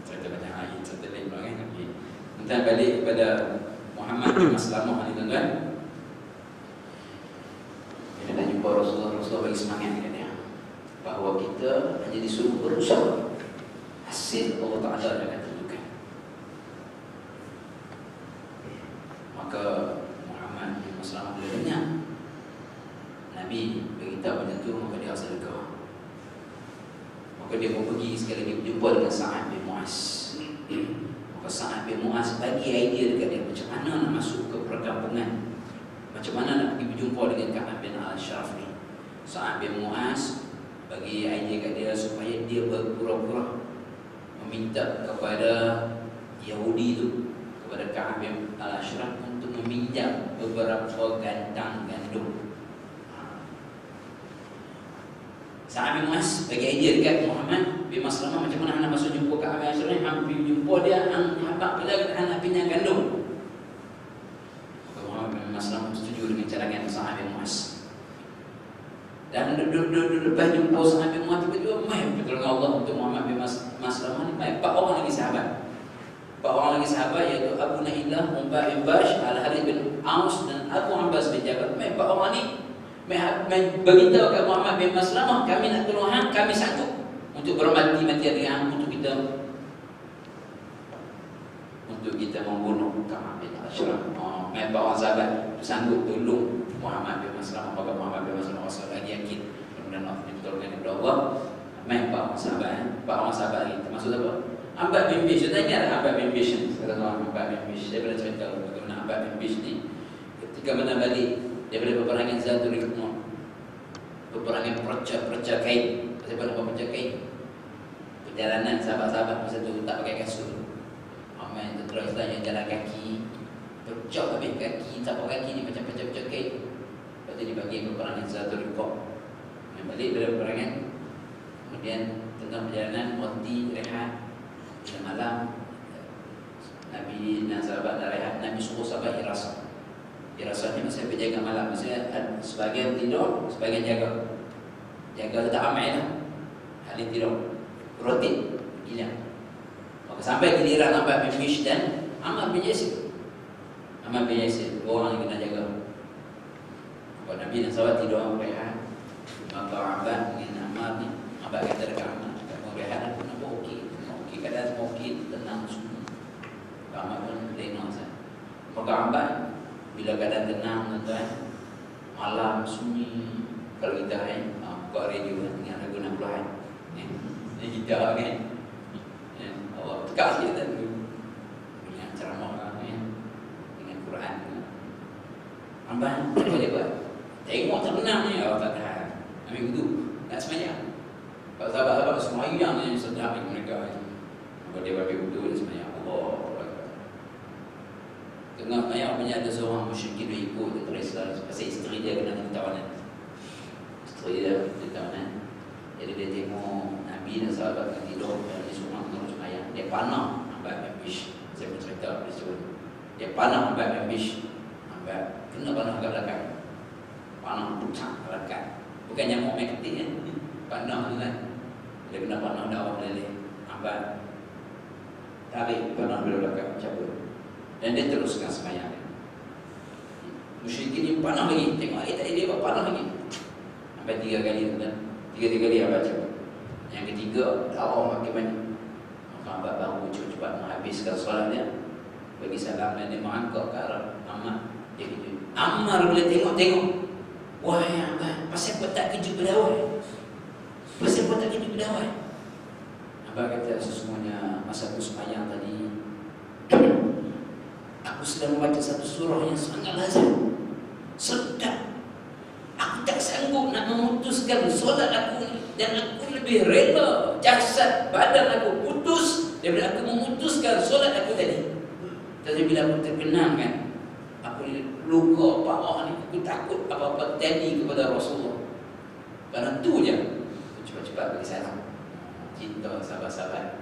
Cerita banyak lagi, cerita lain pula kan. Kita balik kepada Muhammad bin Maslamah ni tuan-tuan. Kita dah jumpa Rasulullah bagi semangat kan dia, bahawa kita hanya disuruh berusaha. Hasil Allah Ta'ala akan tentukan. Maka Muhammad bin Maslamah bila dengar Nabi beritahu macam tu, maka dia sedekah. Maka dia pun pergi sekali lagi berjumpa dengan Sa'ad bin Mu'az. Maka Sa'ad bin Mu'az bagi idea dekat dia macam mana nak masuk ke perkampungan, macam mana nak pergi berjumpa dengan Ka'ab bin Al-Ashraf ni. Sa'ad bin Mu'az bagi idea kat dia supaya dia berpura-pura meminta kepada Yahudi tu, kepada Ka'ab bin Al-Ashraf untuk meminjam beberapa gantang gandum. Sa'ad bin Mu'az bagi idea dekat Muhammad bin Maslamah macam mana nak masuk jumpa Ka'ab bin Al-Ashraf. Hampir jumpa dia habaq bila anak pinjam gandum. Maka Muhammad bin Maslamah setuju dengan cadangan Sa'ad bin Mu'az. Dan lepas jumpa Sa'ad bin Mu'az, tiba-tiba mai pertolongan Allah untuk Muhammad bin Maslamah ni. Mai 4 orang lagi sahabat. 4 orang lagi sahabat iaitu Abu Na'ilah, Umbah bin Bash, Al-Harith bin Aus dan Abu Abbas bin Jabal. Mai 4 orang ni beritahu kepada Muhammad bin Maslamah, kami nak tolong hang, kami sanggup untuk bermati-matian dengan hang untuk kita membunuh Ka'ab bin Al-Ashraf. Mai 4 orang sahabat sanggup tolong Muhammad bin Maslamah. Maka Muhammad bin Maslamah lagi yakin kemudian Allah ditolongkan oleh Allah. Mai 4 orang sahabat, 4 orang sahabat lagi termasuk apa? Abbad bin Bish. Saya ingat Abbad bin Bish ni. Sekarang Abbad bin Bish. Saya pernah cerita bagaimana Abbad bin Bish ni ketika mana balik daripada peperangan Zatul Riqmah, peperangan perca kain. Saya pernah perca kain. Perjalanan sahabat-sahabat masa tu tak pakai kasut. Aman tentera Islam yang jalan kaki, pecah habis kaki, tapak kaki ni macam perca kain. Lepas tu dibagi peperangan Zatul Riqmah. Yang balik dari peperangan, kemudian tengah perjalanan berhenti rehat. Bila malam Nabi dan sahabat dah rehat, Nabi suruh sahabat irasah. Irasah ni masa berjaga malam. Maksudnya sebagian tidur, sebagian jaga. Jaga tak ramai lah. Halin tidur rotate gila. Maka sampai giliran Abbad bin Bish dan Ammar bin Yasir. Amal bin Yasir, orang yang kena jaga. Kalau Nabi dan sahabat tidur rehat, maka Abbas dengan Ammar ni, Abbas kata dekat Ammar, kamu rehat aku nak okey, kadang okey, tenang semua. Ammar pun tengok saya. Maka Abbas bila keadaan tenang tuan, malam sunyi. Kalau kita buka radio dengan lagu 60-an, ni kita kan, Allah tekak sikit kan dengan ceramah dengan Quran. Abbas apa dia buat? Tengok tenang ni, Allah tak tahan. Ambil wudu, nak semayang. Kalau sahabat-sahabat semayang ni sedap mereka. Kalau dia ambil wudu dia semayang, Allah. Tengah ayah punya ada seorang musyrikin dia ikut dia terislah pasal isteri dia kena tawanan. Isteri dia tawanan. Jadi dia tengok Nabi dan sahabat yang tidur dan dia semua terus semayang. Dia panah Abbas bin Bishr. Saya bercerita peristiwa ni. Dia panah Abbas bin Bishr. Abbas kena panah ke belakang. Panah pucat ke belakang. Bukan nyamuk main ketik kan. Panah tu kan. Dia kena panah dakwah meleleh. Abbas tarik panah dari belakang, cabut. Dan dia teruskan semayang. Musyrikin ni panah lagi. Tengok tadi dia buat panah lagi. Sampai 3 kali kan. 3 kali Abbas cabut. Yang ketiga, dakwah makin banyak. Maka Abbas baru cepat menghabiskan solat dia. Bagi salam dan dia mengangkat ke arah Ammar. Dia kejut. Ammar bila tengok, wahai Abbas, pasal kau tak kejut berdawai? Pasal kau tak kejut berdawai? Abbas kata, sesungguhnya masa aku semayang tadi, aku sedang membaca satu surah yang sangat lazim, sedap. Aku tak sanggup nak memutuskan solat aku ni, dan aku lebih rela jasad badan aku putus daripada aku memutuskan solat aku tadi. Tapi bila aku terkenangkan, aku luka parah ni, aku takut apa-apa terjadi kepada Rasulullah. Kerana tu je aku cepat-cepat bagi salam. Cinta sahabat-sahabat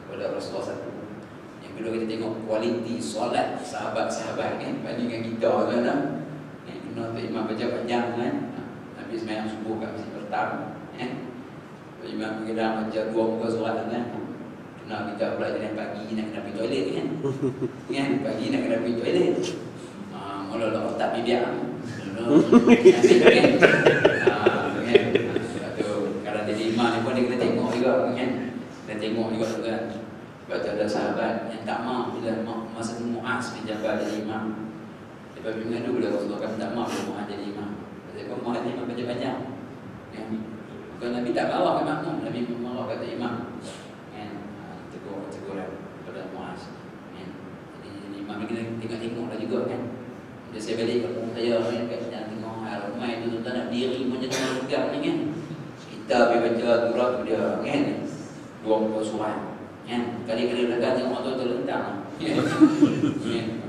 kepada Rasulullah satu. Yang kedua, kita tengok kualiti solat sahabat-sahabat kan, bandingkan kita kan. Kena tu imam baca panjang kan. Nabi semayang subuh kat masjid pertama kan. Imam kadang baca 2 muka surat kan. Kena kita pula jalan pagi nak kena pergi toilet kan. Kan pagi nak kena pergi toilet. Mula lah tak bibiak. Kan. Kalau jadi imam ni pun dia kena tengok juga kan. Dia tengok juga kan. Sebab tu ada sahabat yang tak maaf bila masa Muaz menjabat jadi imam. Dia mengadu bila Rasulullah kata tak maaf bila Muaz jadi imam. Sebab Muaz ni imam panjang-panjang. Bukan Nabi tak bawa ke makmum, Nabi membawa kata imam. Teguran kepada Muaz. Jadi imam ni kena tengok-tengok lah juga kan. Bila saya balik ke rumah saya kan, jangan tengok ramai tu tuan-tuan nak diri pun jangan tegak ni kan. Kita pergi baca surah tu dia kan. 2 muka surat kan. Kali-kali belakang tengok orang tu terlentang.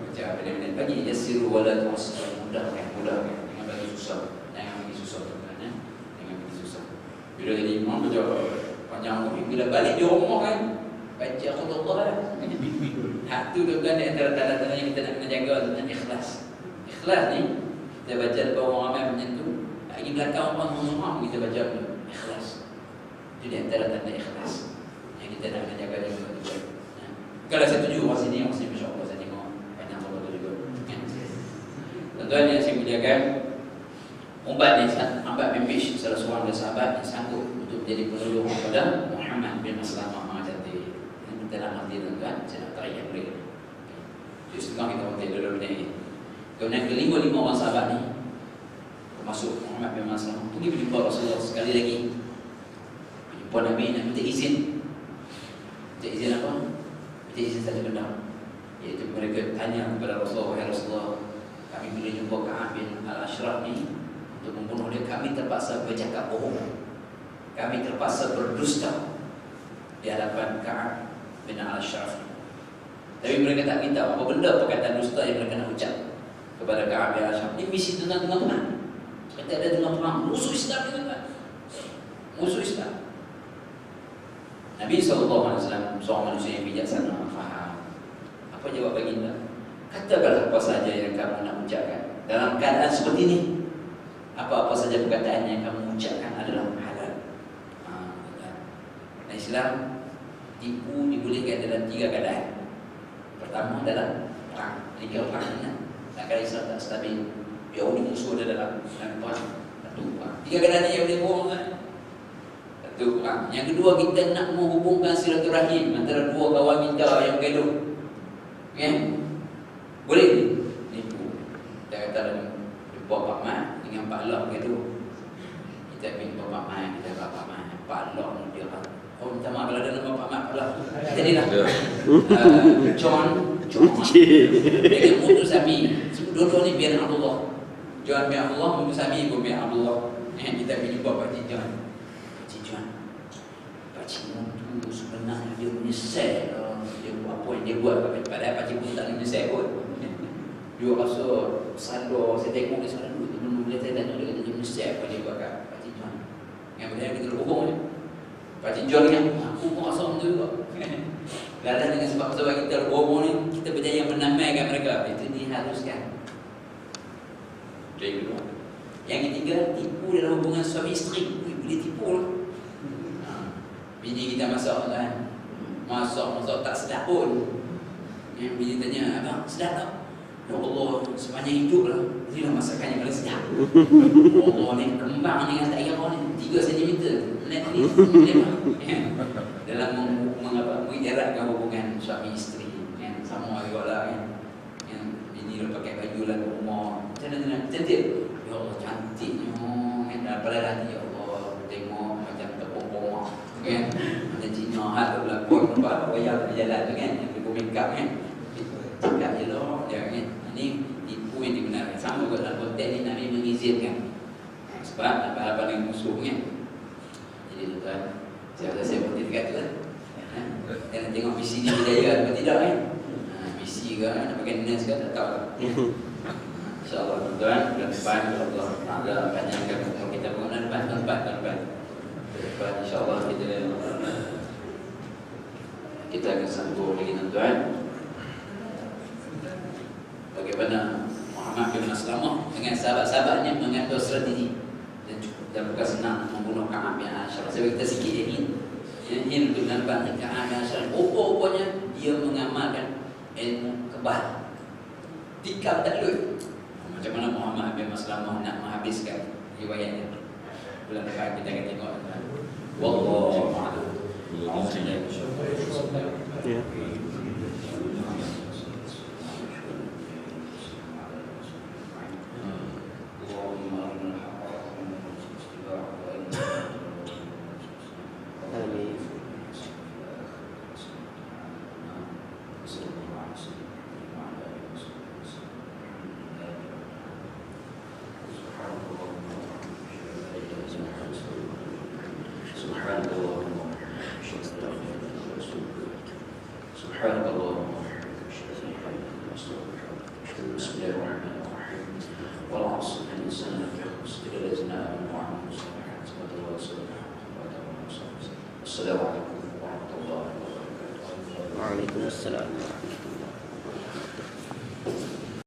Baca minit pagi yasiru wala tu'assir. Mudah kan. Jangan bagi susah. Jangan bagi susah tuan-tuan kan. Jangan bagi susah. Bila jadi imam baca panjang ni, bila balik di rumah kan, baca khutbah lah. Hak tu tuan-tuan di antara tanda-tanda yang kita nak kena jaga tuan-tuan, ikhlas. Ikhlas ni kita baca depan orang ramai macam tu. Lagi belakang orang semua kita baca ikhlas. Itu di antara tanda ikhlas yang kita nak kena jaga juga. Kalau saya tuju orang sini, masya-Allah saya tengok banyak orang tu juga. Tuan-tuan yang saya muliakan, Abbas bin Bishr salah seorang dari sahabat yang sanggup untuk menjadi penolong kepada Muhammad bin Maslamah Majati. Yang kita nak nanti tuan-tuan, saya nak tarik yang boleh. Jadi sekarang kita nanti dulu ni. Kemudian kelima orang sahabat ni, termasuk Muhammad bin Maslamah, pergi berjumpa Rasulullah sekali lagi. Berjumpa Nabi nak minta izin. Minta izin apa? Minta izin satu benda. Iaitu mereka tanya kepada Rasulullah, "Wahai Rasulullah, kami boleh jumpa Ka'ab bin Al-Ashraf ni untuk membunuh dia. Kami terpaksa bercakap bohong. Kami terpaksa berdusta di hadapan Ka'ab bin Al-Ashraf." Tapi mereka tak minta apa benda perkataan dusta yang mereka nak ucap kepada Ka'ab bin Al-Ashraf. Ini misi tengah perang. Kita ada tengah perang musuh Islam ni kan. Musuh Islam. Nabi SAW seorang manusia yang bijaksana, faham. Apa jawab baginda? Katakanlah apa saja yang kamu nak ucapkan dalam keadaan seperti ini. Apa-apa saja perkataan yang kamu ucapkan adalah halal. Islam tipu dibolehkan dalam 3 keadaan. Pertama adalah perang, 3 perang. Nakal Islam tak stabil. Yahudi musuh dia dalam perang. Satu perang. 3 kali ni Yahudi bohong kan. Satu perang. Yang kedua, kita nak menghubungkan silaturahim antara dua kawan kita yang bergaduh. Kan? Boleh nipu. Kita kata jumpa Pak Mat dengan Pak Lok bergaduh. Kita minta Pak Mat, kita kata Pak Mat, Pak Lok dia kata, oh minta maaf kalau ada nama Pak Mat, Pak Lok. Jadilah John dengan mutus Ami. Dua-dua ni biar Allah. John biar Allah, mutus Ami pun biar Allah. Kita pergi jumpa Pak Cik John. Cik John, Pak Cik John tu sebenarnya dia menyesal. Dia buat apa yang dia buat. Padahal Pak Cik pun tak menyesal pun. Dia rasa sadar. Saya tengok dia sadar dulu. Bila saya tanya dia kata dia menyesal apa dia buat kat Pak Cik John. Yang benar kita berhubung je. Pak Cik John kan, aku pun rasa macam tu juga. Kadang dengan sebab-sebab kita berhubung ni, kita berjaya menamaikan mereka. Itu diharuskan. Yang kedua. Yang ketiga, tipu dalam hubungan suami isteri. Boleh tipu lah. Bini kita masak kan. Masak tak sedap pun. Bini tanya, abang sedap tak? Ya Allah, sepanjang hidup lah. Inilah masakan yang paling sedap. Allah ni kembang dengan tak kira ni 3 cm. Net ni dalam mengiyaratkan hubungan suami isteri kan, sama juga lah kan. Yang bini dah pakai baju lah ke rumah. Cantik. Ya Allah cantiknya kan. Dalam pada hati ya Allah tengok macam tepung-tepung kan. Macam Cina hat tu berlakon nampak wayang berjalan tu kan. Yang dia make up kan. Cakap je lah dia kan. Ini tipu yang dibenarkan. Sama juga dalam konteks ni Nabi mengizinkan. Sebab apa-apa dengan musuh kan. Jadi tuan, saya rasa saya berhenti dekat tu kan. Dan tengok misi ni berjaya atau tidak kan. Misi ke, nak pakai nurse ke, tak tahu lah. InsyaAllah tuan, bulan depan Allah Ta'ala panjangkan umur kita pun tahun depan InsyaAllah kita akan sambung lagi tuan. Bagaimana Muhammad bin Maslamah dengan sahabat-sahabatnya mengatur strategi dan bukan senang membunuh Ka'ab bin Ashraf. Sebab kita sikit ini untuk nampak Ka'ab bin Ashraf. Rupanya dia mengamalkan ilmu kebal. Tikam tak lulus. Macam mana Muhammad bin Maslamah nak menghabiskan riwayatnya. Bulan depan kita akan tengok. Wallahu a'lam. Ya. Waalaikumsalam.